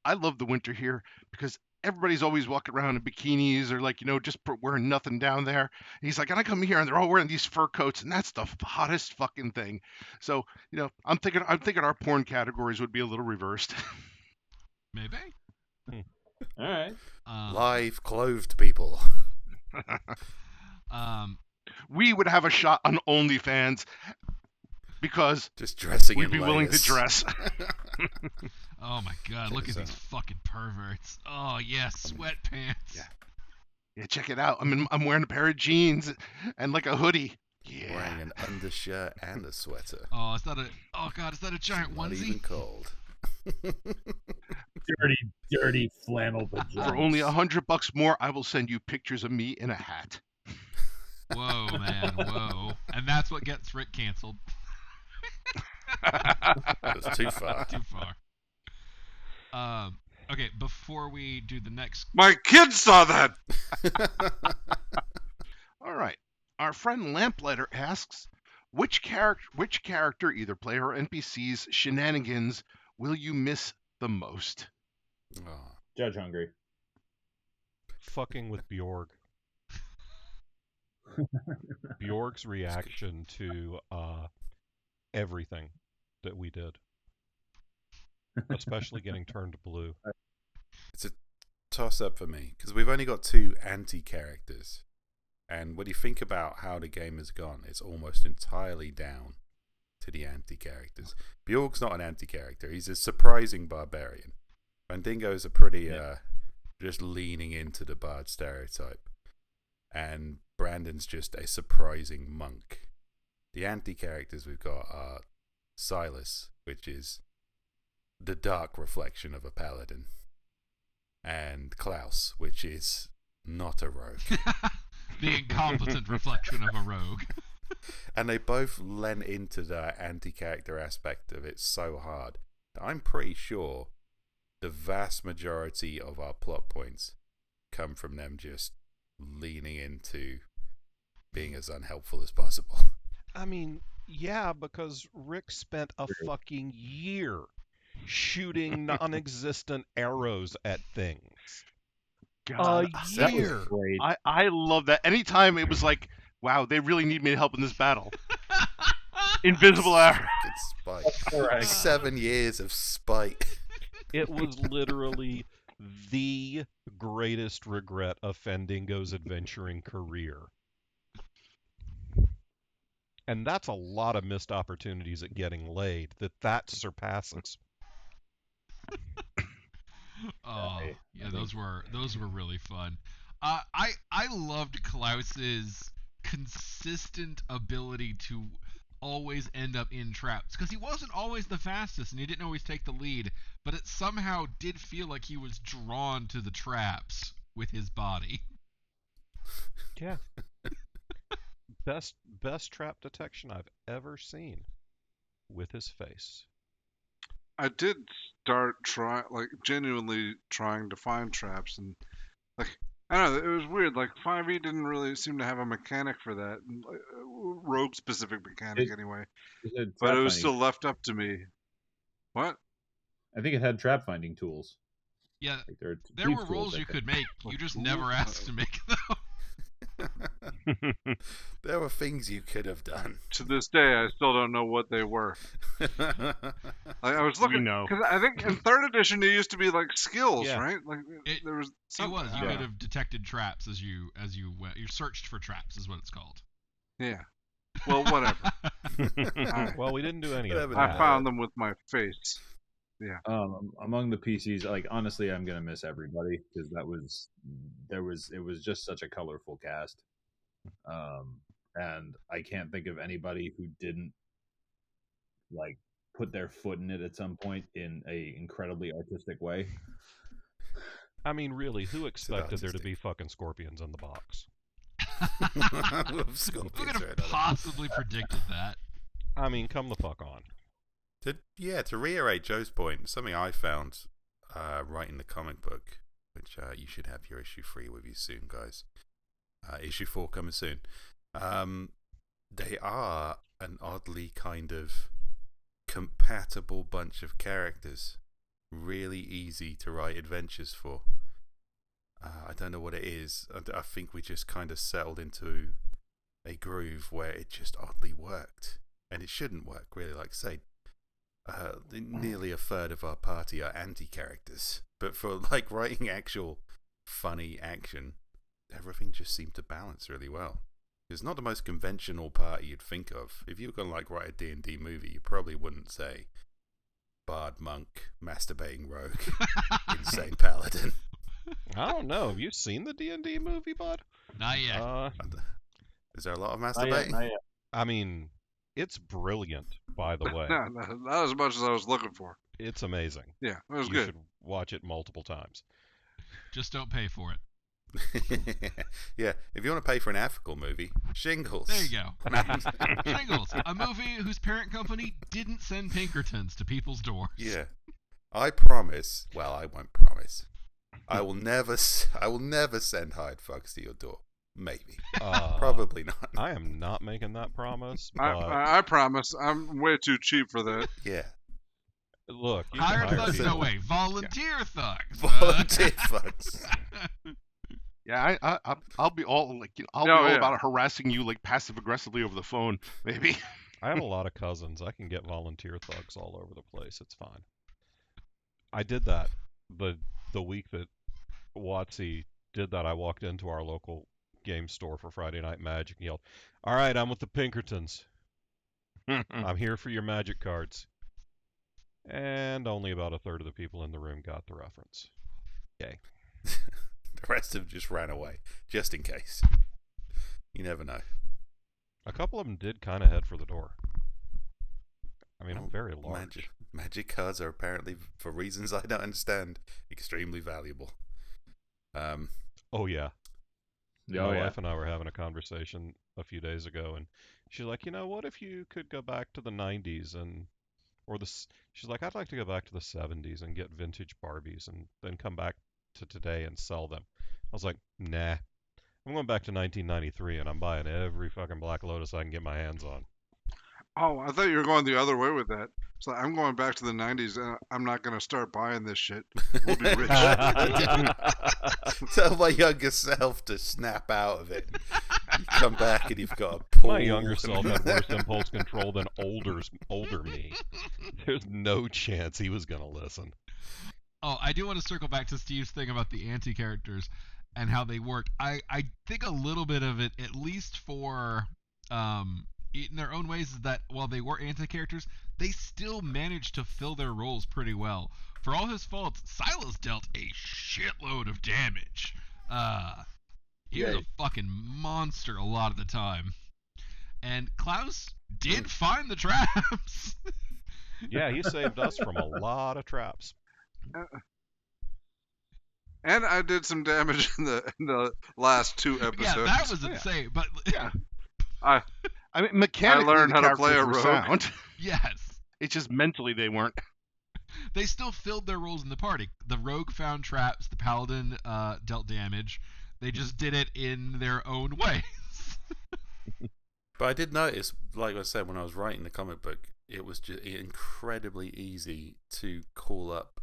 I love the winter here because everybody's always walking around in bikinis or just wearing nothing down there. And he's like, and I come here and they're all wearing these fur coats, and that's the hottest fucking thing. So I'm thinking our porn categories would be a little reversed. Maybe. All right. Live clothed people. We would have a shot on OnlyFans because just dressing. We'd be willing to dress. Oh my god, look at these fucking perverts. Oh yeah, sweatpants. Yeah, check it out. I'm wearing a pair of jeans and like a hoodie. Yeah. Wearing an undershirt and a sweater. Oh, is that a giant Not onesie? even cold. dirty flannel pajamas. For only $100 more, I will send you pictures of me in a hat. Whoa, man, whoa. And that's what gets Rick canceled. That's too far. Too far. Okay, before we do the next... My kids saw that! All right. Our friend Lamplighter asks, which character, either player or NPC's shenanigans, will you miss the most? Oh, Judge Hungry. Fucking with Bjorg. Bjorg's reaction to everything that we did, especially getting turned blue. it's a toss-up for me, because we've only got 2 anti-characters. And when you think about how the game has gone, it's almost entirely down to the anti-characters. Bjorg's not an anti-character. He's a surprising barbarian. Mandingo's a pretty, just leaning into the bard stereotype. And Brandon's just a surprising monk. The anti-characters we've got are Silas, which is the dark reflection of a paladin. And Klaus, which is not a rogue. The incompetent reflection of a rogue. And they both lent into the anti-character aspect of it so hard that I'm pretty sure the vast majority of our plot points come from them just leaning into being as unhelpful as possible. I mean, yeah, because Rick spent a fucking year shooting non-existent arrows at things. God, A year. Great. I love that. Anytime it was like, wow, they really need me to help in this battle. Invisible arrow. Fucking spite. 7 years of spite. It was literally the greatest regret of Fandingo's adventuring career. And that's a lot of missed opportunities at getting laid that surpasses. Oh, yeah, those were really fun. I loved Klaus's consistent ability to always end up in traps, because he wasn't always the fastest and he didn't always take the lead, but it somehow did feel like he was drawn to the traps with his body. Yeah. Best trap detection I've ever seen with his face. I did start genuinely trying to find traps, and I don't know, it was weird. 5e didn't really seem to have a mechanic for that, rogue specific mechanic anyway. But it was still left up to me. What? I think it had trap finding tools. Yeah, There there were rolls you could make. You just never asked to make them. There were things you could have done. To this day, I still don't know what they were. I was looking, because I think in 3rd edition it used to be skills, right? There was something. It was. You could have detected traps as you went. You searched for traps, is what it's called. Yeah. Well, whatever. Well, we didn't do any of that. I found them with my face. Yeah. Among the PCs, honestly, I'm gonna miss everybody, because it was just such a colorful cast, and I can't think of anybody who didn't put their foot in it at some point in a incredibly artistic way. I mean, really, who expected there to be fucking scorpions in the box? Who could have possibly predicted that? I mean, come the fuck on. To reiterate Joe's point, something I found writing the comic book, which you should have your issue 3 with you soon, guys. Issue 4 coming soon. They are an oddly kind of compatible bunch of characters. Really easy to write adventures for. I don't know what it is. I think we just kind of settled into a groove where it just oddly worked. And it shouldn't work, really. Like, say, nearly a third of our party are anti-characters. But for, writing actual funny action, everything just seemed to balance really well. It's not the most conventional party you'd think of. If you were going to, write a D&D movie, you probably wouldn't say bard, monk, masturbating rogue, insane paladin. I don't know. Have you seen the D&D movie, bud? Not yet. Is there a lot of masturbating? Not yet. I mean, it's brilliant, by the way. No, not as much as I was looking for. It's amazing. Yeah, it was You good. should watch it multiple times. Just don't pay for it. Yeah, if you want to pay for an ethical movie, Shingles. There you go. Shingles, a movie whose parent company didn't send Pinkertons to people's doors. Yeah, I promise. Well, I won't promise. I will never send hired fucks to your door. Maybe. Probably not. I am not making that promise, but I promise. I'm way too cheap for that. Yeah. look, you can Hired hire thugs, people. no way. Volunteer thugs. Volunteer fucks. Yeah, I'll be all like, I'll No, be all yeah. about harassing you like passive aggressively over the phone, maybe. I have a lot of cousins. I can get volunteer thugs all over the place. It's fine. I did that the week that Watsy did that. I walked into our local game store for Friday Night Magic and yelled, "All right, I'm with the Pinkertons. I'm here for your magic cards." And only about a third of the people in the room got the reference. Yay. The rest of them just ran away, just in case. You never know. A couple of them did kind of head for the door. I mean, I'm very large. Magic cards are apparently, for reasons I don't understand, extremely valuable. Oh, yeah. Oh, My yeah. wife and I were having a conversation a few days ago, and she's like, what if you could go back to the 90s she's like, I'd like to go back to the 70s and get vintage Barbies and then come back to today and sell them. I was like, nah. I'm going back to 1993 and I'm buying every fucking Black Lotus I can get my hands on. Oh, I thought you were going the other way with that. So I'm going back to the 90s, and I'm not going to start buying this shit. We'll be rich. Tell my younger self to snap out of it. You come back and you've got a pool. My younger self had worse impulse control than older me. There's no chance he was going to listen. Oh, I do want to circle back to Steve's thing about the anti-characters and how they work. I think a little bit of it, at least for in their own ways, is that while they were anti-characters, they still managed to fill their roles pretty well. For all his faults, Silas dealt a shitload of damage. He was a fucking monster a lot of the time. And Klaus did find the traps. Yeah, he saved us from a lot of traps. And I did some damage in the last 2 episodes. Yeah, that was insane. But Yeah. I mean, mechanically, learned the how to play characters a were rogue. sound. yes, It's just mentally they weren't. they still filled their roles in the party. The rogue found traps. The paladin dealt damage. They just did it in their own ways. But I did notice, like I said, when I was writing the comic book, it was just incredibly easy to call up.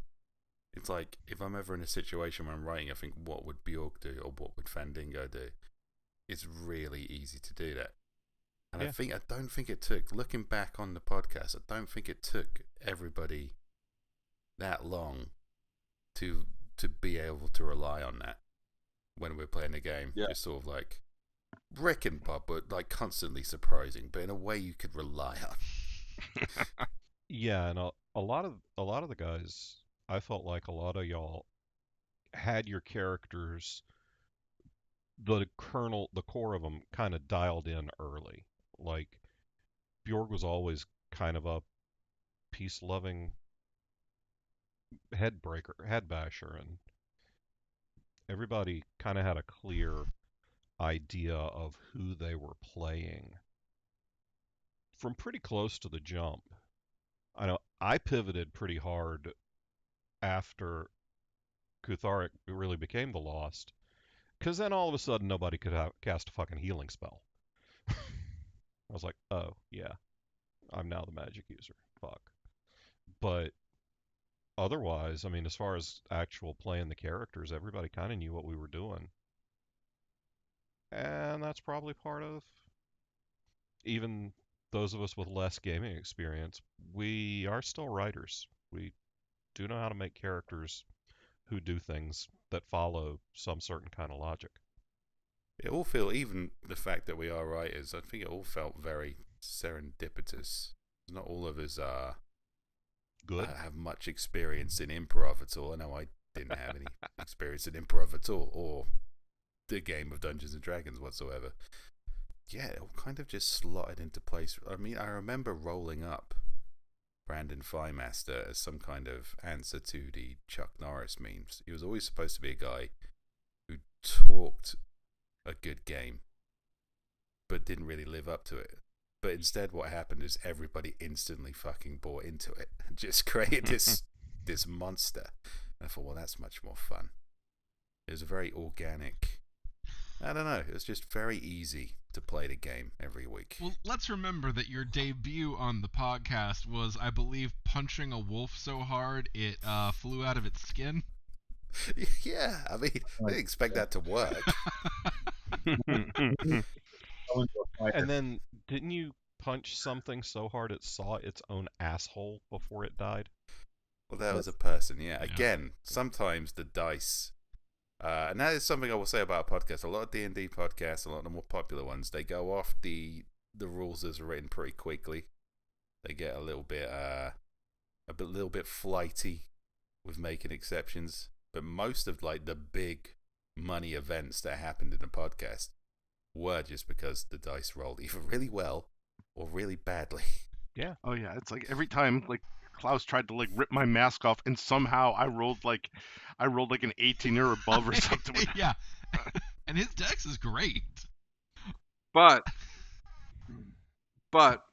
It's like, if I'm ever in a situation where I'm writing, I think, what would Bjorg do, or what would Fandingo do? It's really easy to do that. And Yeah. I don't think it took, looking back on the podcast, I don't think it took everybody that long to be able to rely on that when we're playing the game. Yeah. Just sort of like Rick and Bob were like constantly surprising, but in a way you could rely on. Yeah, and a lot of the guys, I felt like a lot of y'all had your characters, the core of them, kind of dialed in early. Like Bjorg was always kind of a peace-loving head basher, and everybody kind of had a clear idea of who they were playing from pretty close to the jump. I know I pivoted pretty hard after Kutharic really became the Lost, because then all of a sudden nobody could cast a fucking healing spell. I was like, oh, yeah, I'm now the magic user. Fuck. But otherwise, I mean, as far as actual playing the characters, everybody kind of knew what we were doing. And that's probably part of, even those of us with less gaming experience, we are still writers. We do know how to make characters who do things that follow some certain kind of logic. It all feel, even the fact that we are writers, I think it all felt very serendipitous. Not all of us Good. have much experience in improv at all. I know I didn't have any experience in improv at all, or the game of Dungeons and Dragons whatsoever. Yeah, it all kind of just slotted into place. I mean, I remember rolling up Brandon Fymaster as some kind of answer to the Chuck Norris memes. He was always supposed to be a guy who talked a good game, but didn't really live up to it. But instead, what happened is everybody instantly fucking bought into it and just created this monster. And I thought, well, that's much more fun. It was a very organic. I don't know. It was just very easy to play the game every week. Well, let's remember that your debut on the podcast was, I believe, punching a wolf so hard it flew out of its skin. Yeah, I mean, I didn't expect that to work. And then, didn't you punch something so hard it saw its own asshole before it died? Well, that was a person, yeah. Again, sometimes the dice... and that is something I will say about a podcast. A lot of D&D podcasts, a lot of the more popular ones, they go off the rules as written pretty quickly. They get a little bit flighty with making exceptions. But most of like the big money events that happened in the podcast were just because the dice rolled either really well or really badly. Yeah. Oh yeah, it's like every time like Klaus tried to like rip my mask off, and somehow I rolled like an 18 or above or something. Yeah, and his dex is great. But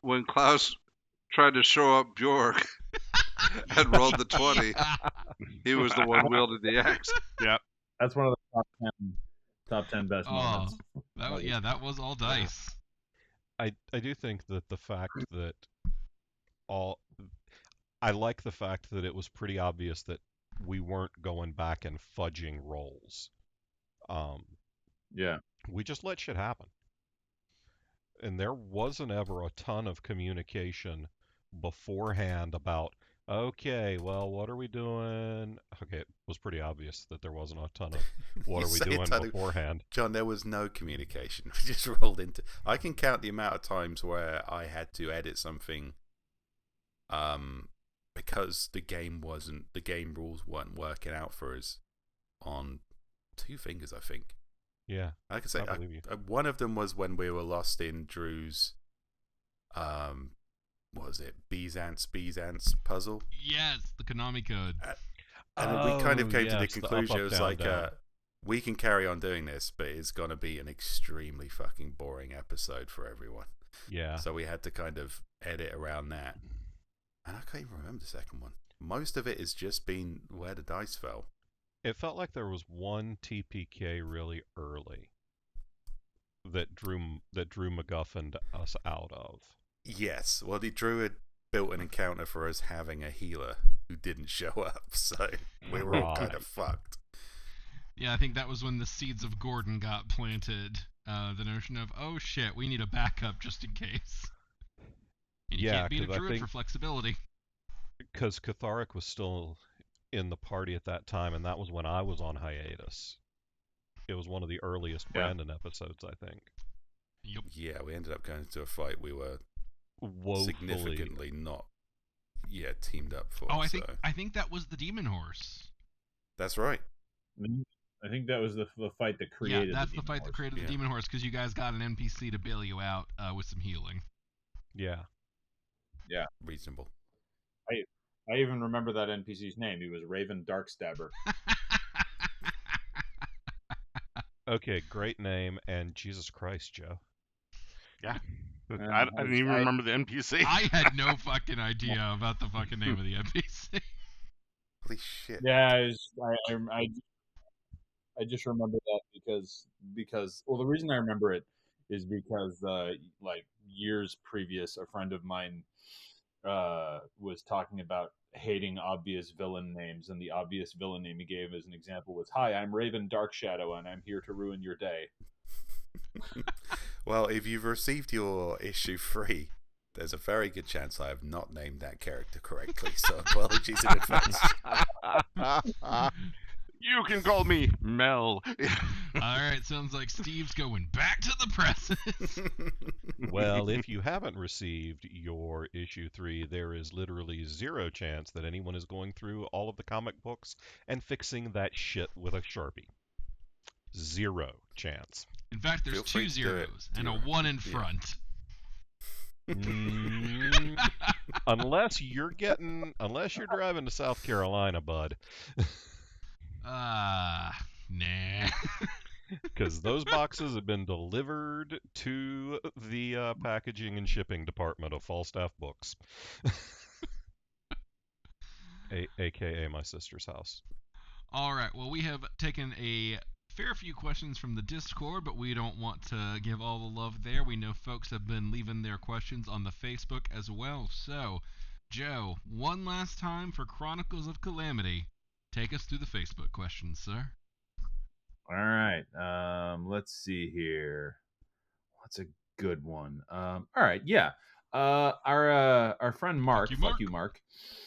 when Klaus tried to show up Bjork and rolled the 20, he was the one wielding the axe. Yeah, That's one of the top 10 best moments. That was all dice. I do think that the fact that I like the fact that it was pretty obvious that we weren't going back and fudging rolls. Yeah. We just let shit happen. And there wasn't ever a ton of communication beforehand about, okay, well, what are we doing? Okay, it was pretty obvious that there wasn't a ton of what are we doing beforehand. John, there was no communication. We just rolled into... I can count the amount of times where I had to edit something because the game rules weren't working out for us on 2 fingers, I think. Yeah. I can say I believe you. One of them was when we were lost in Drew's what was it? Bees Ants puzzle. Yes, the Konami code. And we kind of came to the yes, conclusion, up, it was down, like, down. we can carry on doing this, but it's going to be an extremely fucking boring episode for everyone. Yeah. So we had to kind of edit around that. And I can't even remember the second one. Most of it has just been where the dice fell. It felt like there was one TPK really early that Drew MacGuffined us out of. Yes. Well, the Druid built an encounter for us having a healer who didn't show up, so we were all kind of fucked. Yeah, I think that was when the seeds of Gordon got planted. The notion of, oh shit, we need a backup just in case. And you can't beat a druid for flexibility. Because Catharic was still in the party at that time, and that was when I was on hiatus. It was one of the earliest Brandon episodes, I think. Yep. Yeah, we ended up going into a fight we were significantly not teamed up for. Oh, I think that was the Demon Horse. That's right. I think that was the fight that created. Yeah, that's the fight that created the Yeah. Demon Horse, because you guys got an NPC to bail you out with some healing. Yeah. Yeah. Reasonable. I even remember that NPC's name. He was Raven Darkstabber. Okay, great name, and Jesus Christ, Joe. Yeah. I didn't even remember the NPC. I had no fucking idea about the fucking name of the NPC. Holy shit. Yeah, I just remember that because well, the reason I remember it is because like years previous, a friend of mine was talking about hating obvious villain names, and the obvious villain name he gave as an example was, "Hi, I'm Raven Darkshadow, and I'm here to ruin your day." Well, if you've received your issue 3, there's a very good chance I have not named that character correctly, so apologies in advance. You can call me Mel. Alright, sounds like Steve's going back to the presses. Well, if you haven't received your issue 3, there is literally 0 chance that anyone is going through all of the comic books and fixing that shit with a Sharpie. 0 chance. In fact, there's 2 zeros and a 1 in front. Unless you're driving to South Carolina, bud. Nah. Because those boxes have been delivered to the packaging and shipping department of Falstaff Books, aka my sister's house. All right. Well, we have taken a fair few questions from the Discord, but we don't want to give all the love there. We know folks have been leaving their questions on the Facebook as well. So, Joe, one last time for Chronicles of Calamity. Take us through the Facebook questions, sir. All right. Let's see here. What's a good one? All right. Yeah. Our friend Mark, Fuck you, Mark,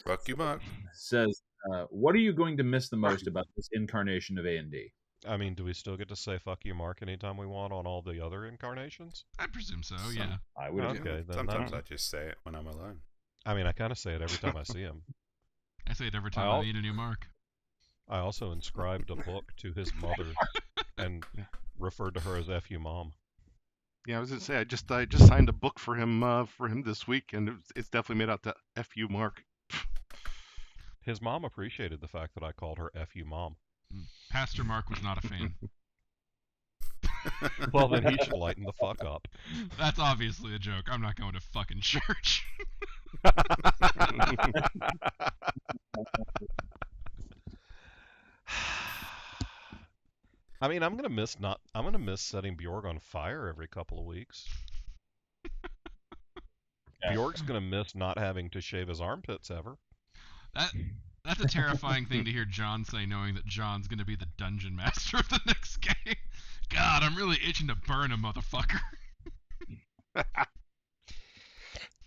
Rock you, Mark. says, "What are you going to miss the most about this incarnation of A&D?" I mean, do we still get to say "fuck you, Mark" anytime we want on all the other incarnations? I presume so, yeah. I would. Okay, then Sometimes that- I just say it when I'm alone. I mean, I kind of say it every time I see him. I say it every time I meet a new Mark. I also inscribed a book to his mother and referred to her as "F you, Mom." Yeah, I was gonna say I just signed a book for him this week, and it's definitely made out to FU Mark. His mom appreciated the fact that I called her "F you, Mom." Pastor Mark was not a fan. Well, then he should lighten the fuck up. That's obviously a joke. I'm not going to fucking church. I mean, I'm gonna miss setting Bjorg on fire every couple of weeks. Bjorg's gonna miss not having to shave his armpits ever. That's a terrifying thing to hear John say, knowing that John's going to be the dungeon master of the next game. God, I'm really itching to burn a motherfucker.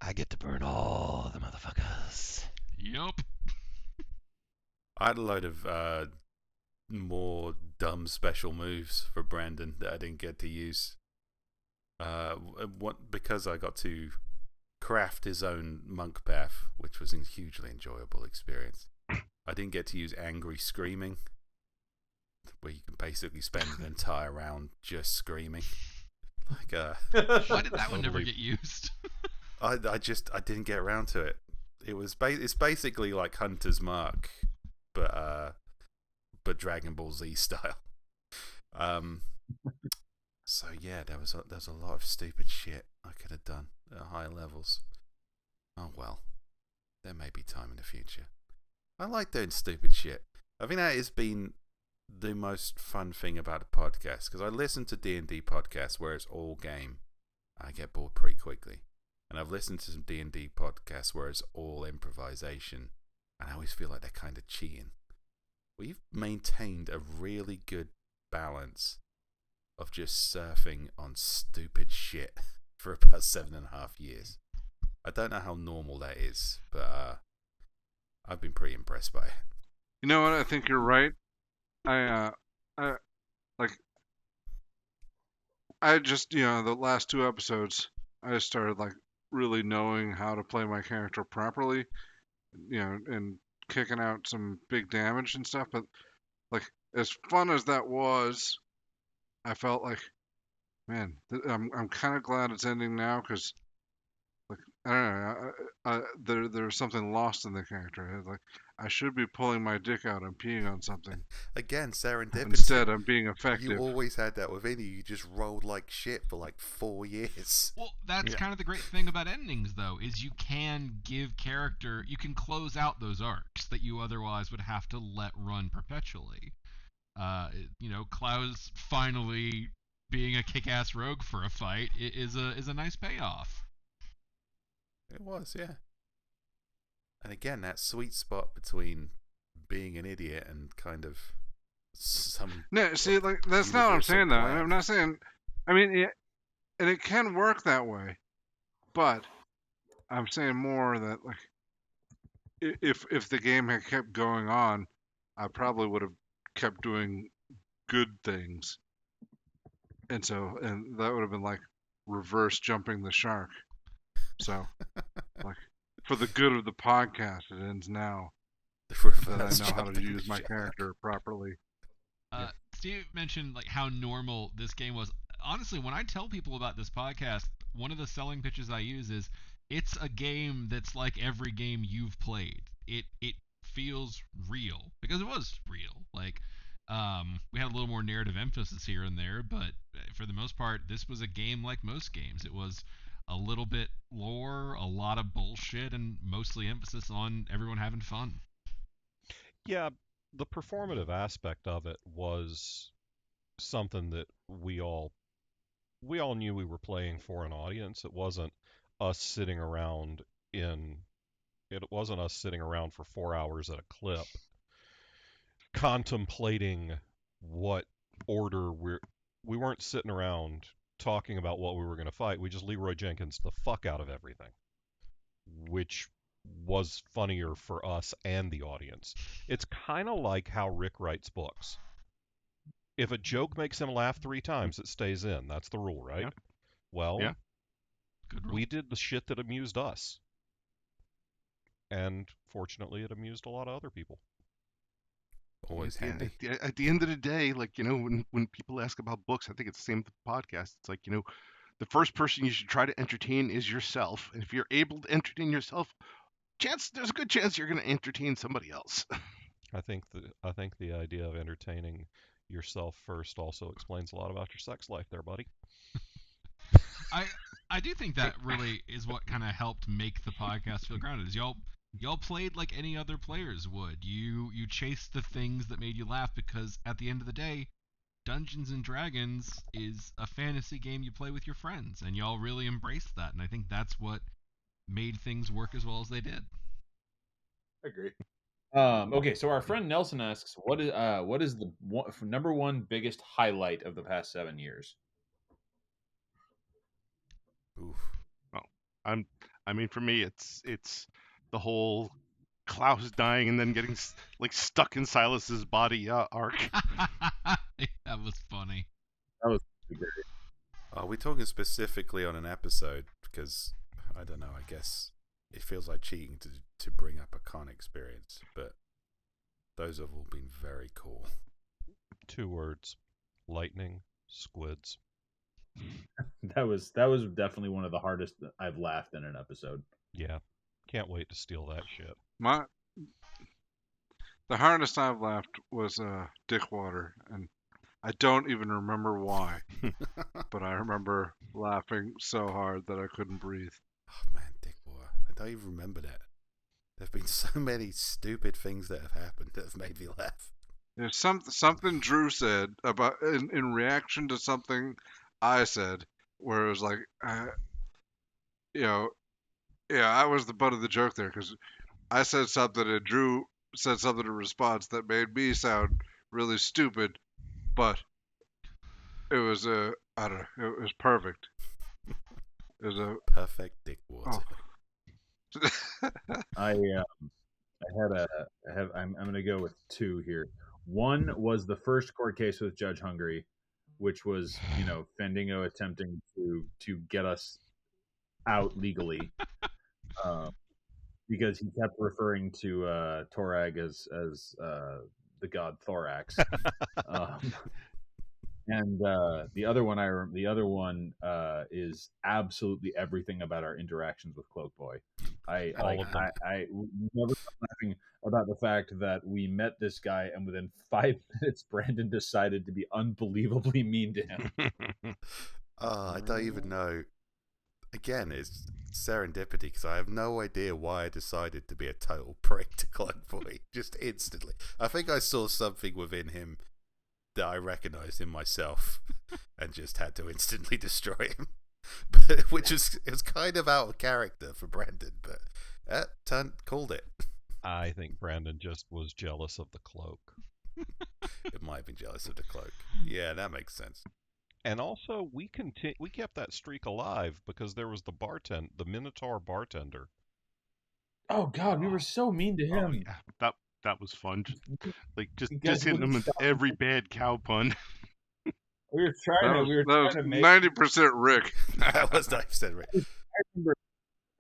I get to burn all the motherfuckers. Yup. I had a load of more dumb special moves for Brandon that I didn't get to use. Because I got to craft his own monk path, which was a hugely enjoyable experience. I didn't get to use angry screaming, where you can basically spend an entire round just screaming. Like, why did that one never get used? I didn't get around to it. It's basically like Hunter's Mark, but Dragon Ball Z style. So yeah, there was a lot of stupid shit I could have done at higher levels. Oh well, there may be time in the future. I like doing stupid shit. I think that has been the most fun thing about the podcast, because I listen to D&D podcasts where it's all game. I get bored pretty quickly. And I've listened to some D&D podcasts where it's all improvisation, and I always feel like they're kind of cheating. We've maintained a really good balance of just surfing on stupid shit for about 7.5 years. I don't know how normal that is, but I've been pretty impressed by it. You know what? I think you're right. I just, the last 2 episodes, I just started really knowing how to play my character properly, and kicking out some big damage and stuff. But as fun as that was, I felt like, man, I'm kind of glad it's ending now, because I don't know, there's something lost in the character. I should be pulling my dick out and peeing on something. Again, serendipity. Instead, I'm being effective. You always had that within you. You just rolled like shit for 4 years. Well, that's kind of the great thing about endings, though, is you can give character, you can close out those arcs that you otherwise would have to let run perpetually. Klaus finally being a kick-ass rogue for a fight is a nice payoff. It was, yeah. And again, that sweet spot between being an idiot and kind of some... No, see, that's not what I'm saying, though. I'm not saying... I mean, and it can work that way, but I'm saying more that, if the game had kept going on, I probably would have kept doing good things. And that would have been reverse jumping the shark. So, for the good of the podcast, it ends now. That I know how to use my character properly. Steve mentioned how normal this game was. Honestly, when I tell people about this podcast, one of the selling pitches I use is it's a game that's like every game you've played. It feels real, because it was real. We had a little more narrative emphasis here and there, but for the most part, this was a game like most games. It was a little bit lore, a lot of bullshit, and mostly emphasis on everyone having fun. Yeah, the performative aspect of it was something that we all knew we were playing for an audience. It wasn't us sitting around for 4 hours at a clip contemplating what order we weren't sitting around talking about what we were going to fight. We just Leroy Jenkins the fuck out of everything, which was funnier for us and the audience. It's kind of like how Rick writes books. If a joke makes him laugh 3 times, it stays in. That's the rule, right? Yeah. Well, Yeah. Good rule. we did the shit that amused us. And fortunately, it amused a lot of other people. Always handy. At the end of the day, like, when people ask about books, I think it's the same with the podcast. It's like, the first person you should try to entertain is yourself. And if you're able to entertain yourself, there's a good chance you're going to entertain somebody else. I think the idea of entertaining yourself first also explains a lot about your sex life there, buddy. I do think that really is what kind of helped make the podcast feel grounded. Is y'all played like any other players would. You chased the things that made you laugh, because at the end of the day, Dungeons and Dragons is a fantasy game you play with your friends, and y'all really embraced that. And I think that's what made things work as well as they did. I agree. Okay, so our friend Nelson asks, what is the number one biggest highlight of the past 7 years? Oof. I mean, for me, it's the whole Klaus dying and then getting like stuck in Silas's body arc. That was funny. That was great. Are we talking specifically on an episode? Because I don't know. I guess it feels like cheating to bring up a con experience, but those have all been very cool. 2 words: lightning squids. That was definitely one of the hardest I've laughed in an episode. Yeah, can't wait to steal that shit. The hardest I've laughed was Dickwater, and I don't even remember why, but I remember laughing so hard that I couldn't breathe. Oh man, Dickwater. I don't even remember that. There've been so many stupid things that have happened that have made me laugh. There's something Drew said about in reaction to something I said, where it was like, I was the butt of the joke there, because I said something and Drew said something in response that made me sound really stupid, but it was it was perfect. It was a perfect Dickwater. I'm gonna go with 2 here. One was the first court case with Judge Hungary, which was, Fendingo attempting to get us out legally, because he kept referring to Torag as the god Thorax. And the other one is absolutely everything about our interactions with Cloak Boy. I never stop laughing about the fact that we met this guy, and within 5 minutes, Brandon decided to be unbelievably mean to him. I don't even know. Again, it's serendipity, because I have no idea why I decided to be a total prick to Cloak Boy just instantly. I think I saw something within him that I recognized in myself and just had to instantly destroy him, which is kind of out of character for Brandon, but called it. I think Brandon just was jealous of the cloak. It might have been jealous of the cloak. Yeah, that makes sense. And also, we kept that streak alive because there was the Minotaur bartender. Oh God, we were so mean to him. Oh, yeah. That was fun. Just hitting him with every bad cow pun. We were trying to make 90% Rick. That was 90% Rick.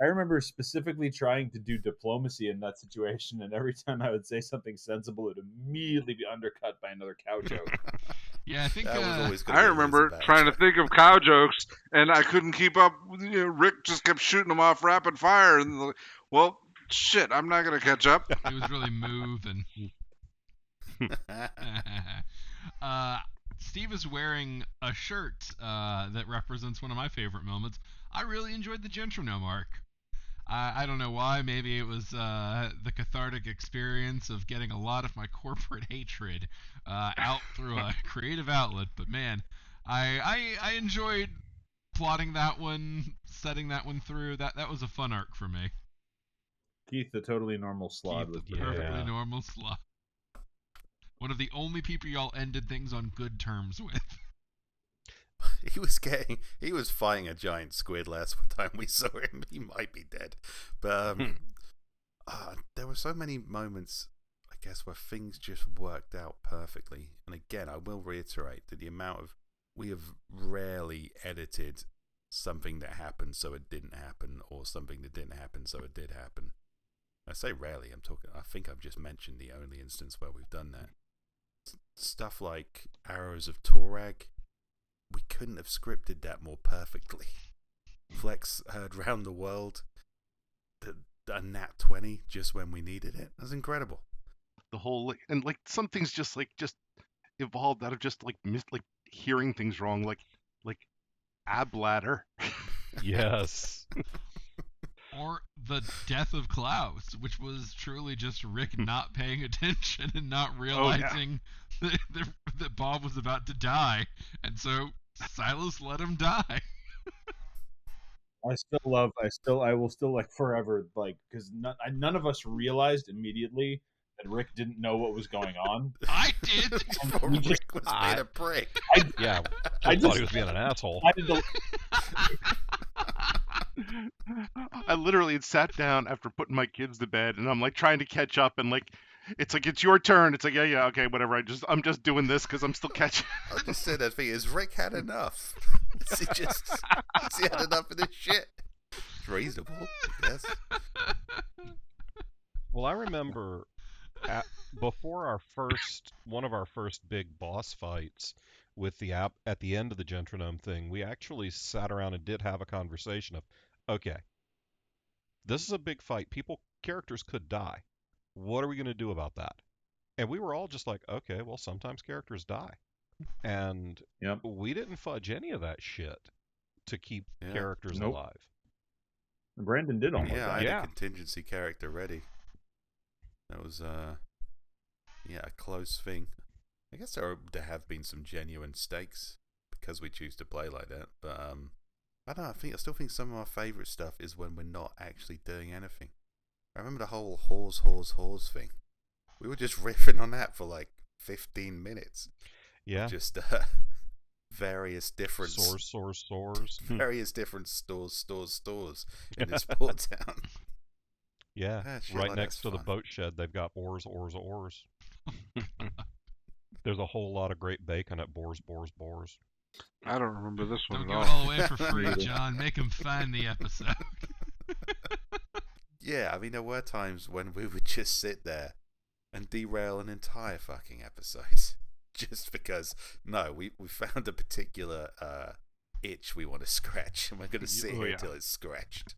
I remember specifically trying to do diplomacy in that situation, and every time I would say something sensible, it would immediately be undercut by another cow joke. Yeah, I think I remember trying to think of cow jokes, and I couldn't keep up. Rick just kept shooting them off rapid fire, and I'm not gonna catch up. It was really moving. Steve is wearing a shirt that represents one of my favorite moments. I really enjoyed the Gentronome arc. I don't know why. Maybe it was the cathartic experience of getting a lot of my corporate hatred out through a creative outlet. But man, I enjoyed plotting that one, setting that one through. That was a fun arc for me. Keith, the totally normal slod, Keith, was the perfectly Yeah. normal slut. One of the only people y'all ended things on good terms with. He was fighting a giant squid last time we saw him. He might be dead. But there were so many moments, I guess, where things just worked out perfectly. And again, I will reiterate that the amount of, we have rarely edited something that happened so it didn't happen, or something that didn't happen so it did happen. I say rarely, I think I've just mentioned the only instance where we've done that. Stuff like Arrows of Torag, we couldn't have scripted that more perfectly. Flex heard round the world, a nat 20 just when we needed it. That's incredible. The whole and some things just evolved out of just hearing things wrong, like ab ladder. Yes. Or the death of Klaus, which was truly just Rick not paying attention and not realizing that Bob was about to die, and so Silas let him die. I will still like forever, because none of us realized immediately that Rick didn't know what was going on. I did. Rick was being a prick. Yeah. I Thought he was being an asshole. I literally had sat down after putting my kids to bed, and I'm trying to catch up, and it's your turn. It's yeah, okay, whatever. I'm just doing this because I'm still catching. I just said that thing is Rick had enough. Has he had enough of this shit? It's reasonable, yes. Well, I remember before one of our first big boss fights with at the end of the Gentronome thing, we actually sat around and did have a conversation of, okay, this is a big fight. Characters could die. What are we going to do about that? And we were all just like, okay, well, sometimes characters die. And we didn't fudge any of that shit to keep characters alive. Brandon did almost. I had a contingency character ready. That was a close thing. I guess there have been some genuine stakes because we choose to play like that. But I don't know. I still think some of our favourite stuff is when we're not actually doing anything. I remember the whole horse thing. We were just riffing on that for like 15 minutes. Yeah. Just various different Soars. various different stores in this port town. Yeah, right next to the boat shed, they've got oars. There's a whole lot of great bacon at Boars. I don't remember this one Don't at give all. it all away for free, John. Make him find the episode. Yeah, I mean, there were times when we would just sit there and derail an entire fucking episode. Just because, we found a particular itch we want to scratch, and we're going to sit here until it's scratched.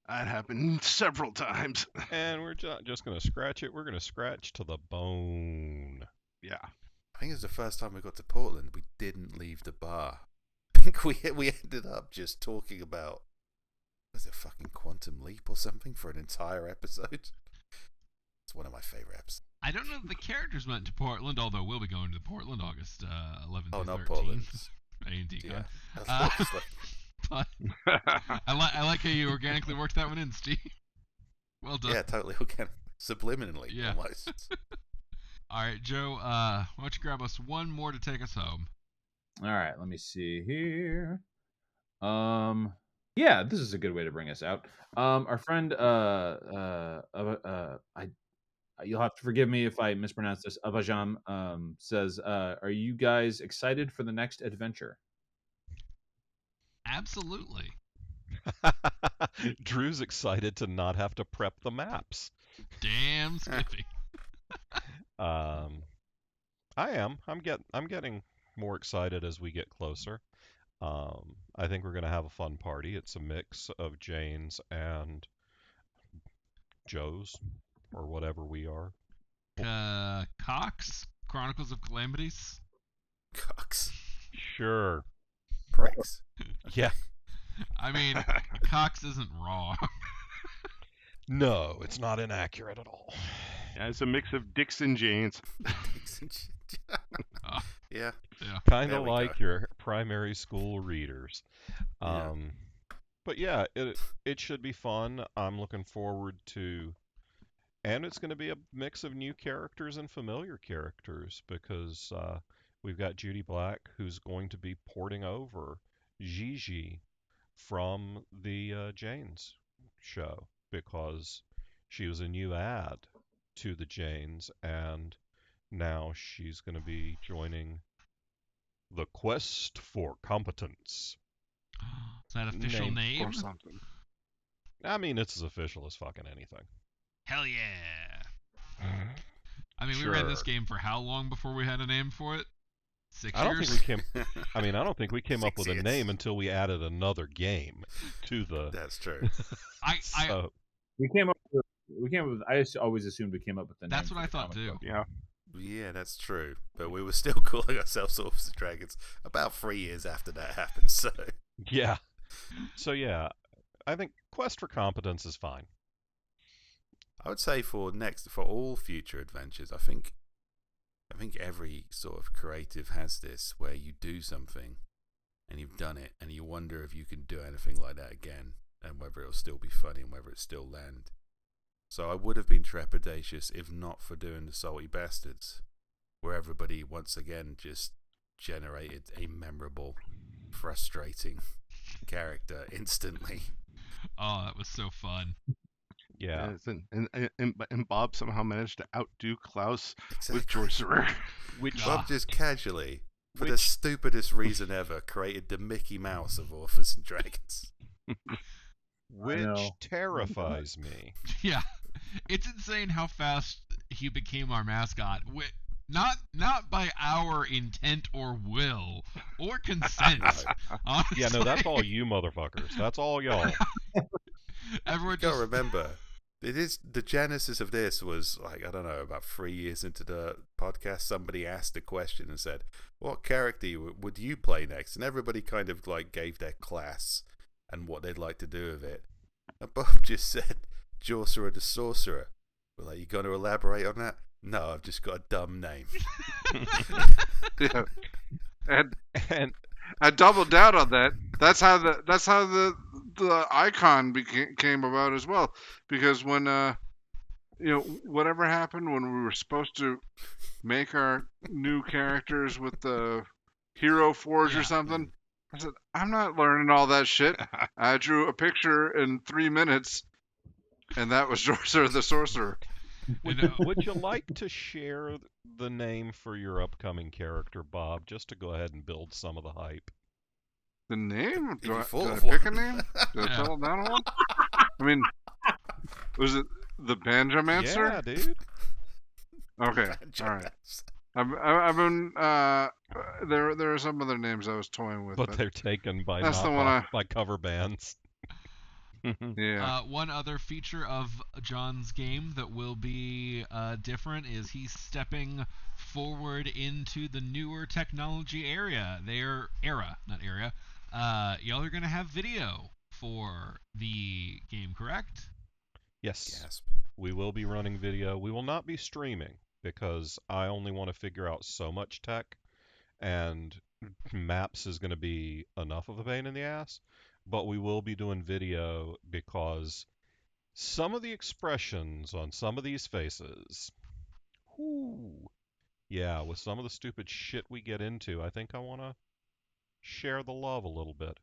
That happened several times. And we're just going to scratch it. We're going to scratch to the bone. Yeah. I think it was the first time we got to Portland, we didn't leave the bar. I think we ended up just talking about, was it fucking Quantum Leap or something for an entire episode? It's one of my favorite episodes. I don't know if the characters went to Portland, although we'll be going to Portland August 11th Oh, through not 13th. Portland. A&D Crew. Yeah. But I like how you organically worked that one in, Steve. Well done. Yeah, totally. Subliminally, almost. All right, Joe, why don't you grab us one more to take us home? All right, let me see here. Yeah, this is a good way to bring us out. Our friend, you'll have to forgive me if I mispronounce this. Avajam says, "Are you guys excited for the next adventure?" Absolutely. Drew's excited to not have to prep the maps. Damn Skippy. I am. I'm getting more excited as we get closer. I think we're going to have a fun party. It's a mix of Jane's and Joe's, or whatever we are. Cox? Chronicles of Calamities? Cox. Sure. Pricks. Yeah. I mean, Cox isn't wrong. No, it's not inaccurate at all. Yeah, it's a mix of Dicks and Janes. Uh, Yeah. yeah. Kind There of we like go. your primary school readers. Yeah. But yeah, it should be fun. I'm looking forward to, and it's going to be a mix of new characters and familiar characters because we've got Judy Black who's going to be porting over Gigi from the Janes show because she was a new ad to the Janes, and now she's going to be joining the Quest for Competence. Is that official name? Or something. I mean, it's as official as fucking anything. Hell yeah. I mean, we ran this Sure. game for how long before we had a name for it? 6 I don't years? think we came. I mean, I don't think we came up 6 with a years. name until we added another game to the. That's true. So, We came up with. I always assumed we came up with the name. That's what for I the thought comic too. book. Yeah. Yeah, that's true. But we were still calling ourselves Orphans and Dragons about 3 years after that happened. So yeah. So, yeah. I think Quest for Competence is fine. I would say for all future adventures, I think every sort of creative has this where you do something and you've done it and you wonder if you can do anything like that again and whether it'll still be funny and whether it'll still land. So I would have been trepidatious if not for doing the Salty Bastards, where everybody once again just generated a memorable, frustrating character instantly. Oh, that was so fun. Yeah. Yes, and Bob somehow managed to outdo Klaus Exactly. with Sorcerer. Which Bob just casually, for the Which- stupidest reason ever, created the Mickey Mouse of Orphans and Dragons. which know. terrifies me. Yeah. It's insane how fast he became our mascot. Not by our intent or will or consent. Honestly. Yeah, no, that's all you motherfuckers. That's all y'all. You Everyone gotta just remember, it is the genesis of this was like, I don't know, about 3 years into the podcast, somebody asked a question and said, "What character would you play next?" And everybody kind of like gave their class and what they'd like to do with it. And Bob just said, "Sorcerer the Sorcerer." We're like, "You going to elaborate on that?" "No, I've just got a dumb name." Yeah. And And I doubled down on that. That's how the icon came about as well. Because when whatever happened when we were supposed to make our new characters with the Hero Forge or something, I said, I'm not learning all that shit. I drew a picture in 3 minutes, and that was Sorcerer the Sorcerer. would you like to share the name for your upcoming character, Bob, just to go ahead and build some of the hype? The name? If you Do thought I of pick a one. name? Do I Yeah. settle down on one? I mean, was it the Banjomancer? Yeah, dude. Okay, all right. I've been there are some other names I was toying with, But they're taken by that's the one by cover bands. yeah. One other feature of John's game that will be different is he's stepping forward into the newer technology area. Y'all are going to have video for the game, correct? Yes. Gasp. We will be running video. We will not be streaming because I only want to figure out so much tech, and maps is going to be enough of a pain in the ass. But we will be doing video because some of the expressions on some of these faces, whoo, yeah, with some of the stupid shit we get into, I think I want to share the love a little bit.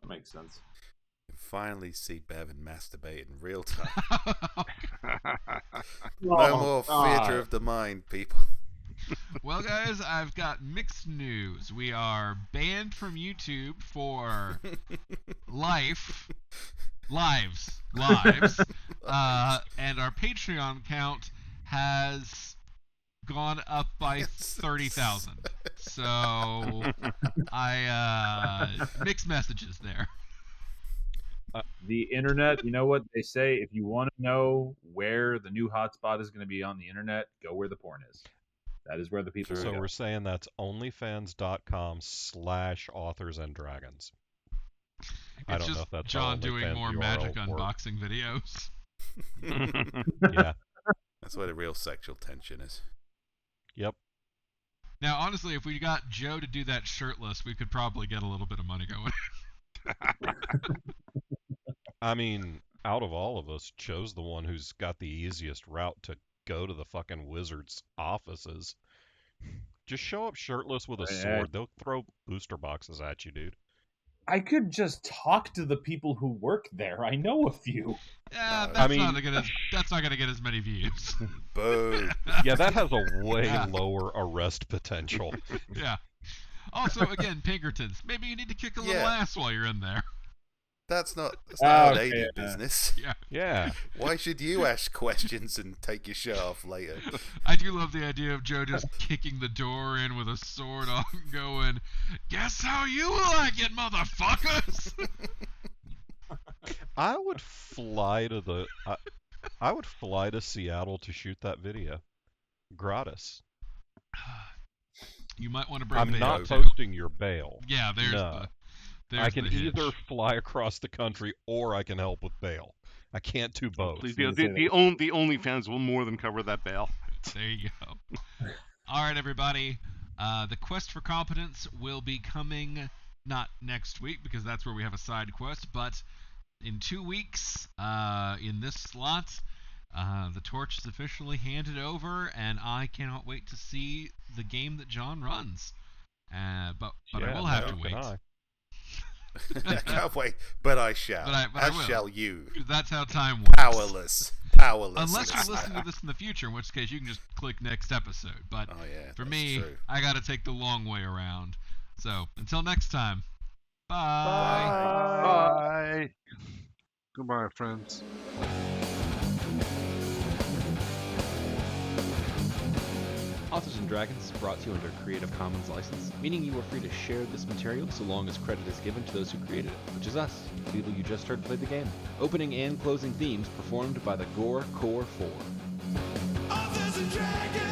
That makes sense. You can finally see Bevan masturbate in real time. No more theater of the mind, people. Well, guys, I've got mixed news. We are banned from YouTube for lives, and our Patreon count has gone up by 30,000. So, mixed messages there. The internet, you know what they say? If you want to know where the new hotspot is going to be on the internet, go where the porn is. That is where the people So go. we're saying that's onlyfans.com/authors and dragons. I It's don't know just if that's John doing OnlyFans more URL magic or- unboxing videos. Yeah. That's where the real sexual tension is. Yep. Now, honestly, if we got Joe to do that shirtless, we could probably get a little bit of money going. I mean, out of all of us, Joe's the one who's got the easiest route to go to the fucking wizard's offices. Just show up shirtless with a sword. They'll throw booster boxes at you, dude. I could just talk to the people who work there. I know a few. Yeah, No. that's I mean- not gonna get as many views. Boo. Yeah, that has a way Yeah. lower arrest potential. Yeah. Also, again, Pinkertons, maybe you need to kick a little Yeah. ass while you're in there. That's not how Okay, they do yeah. business. Yeah. Why should you ask questions and take your shirt off later? I do love the idea of Joe just kicking the door in with a sword on, going, "Guess how you like it, motherfuckers!" I would fly to I would fly to Seattle to shoot that video. Gratis. You might want to bring I'm bail not too. posting your bail. Yeah, there's No. there's I can the hitch. either fly across the country or I can help with bail. I can't do both. Please, gonna the say that. OnlyFans will more than cover that bail. There you go. All right, everybody. The quest for competence will be coming not next week because that's where we have a side quest, but in 2 weeks, in this slot, the torch is officially handed over, and I cannot wait to see the game that John runs. But I will have to no, wait. can I? I can't wait, but I shall. But I As will. shall you. That's how time works. Powerless. Powerless. Unless you're listening to this in the future, in which case you can just click next episode. But Oh yeah. for that's me, true. I got to take the long way around. So until next time, bye. Bye. Goodbye, friends. Authors and Dragons is brought to you under a Creative Commons license, meaning you are free to share this material so long as credit is given to those who created it, which is us, the people you just heard play the game. Opening and closing themes performed by the Gore Core 4. Authors and dragons!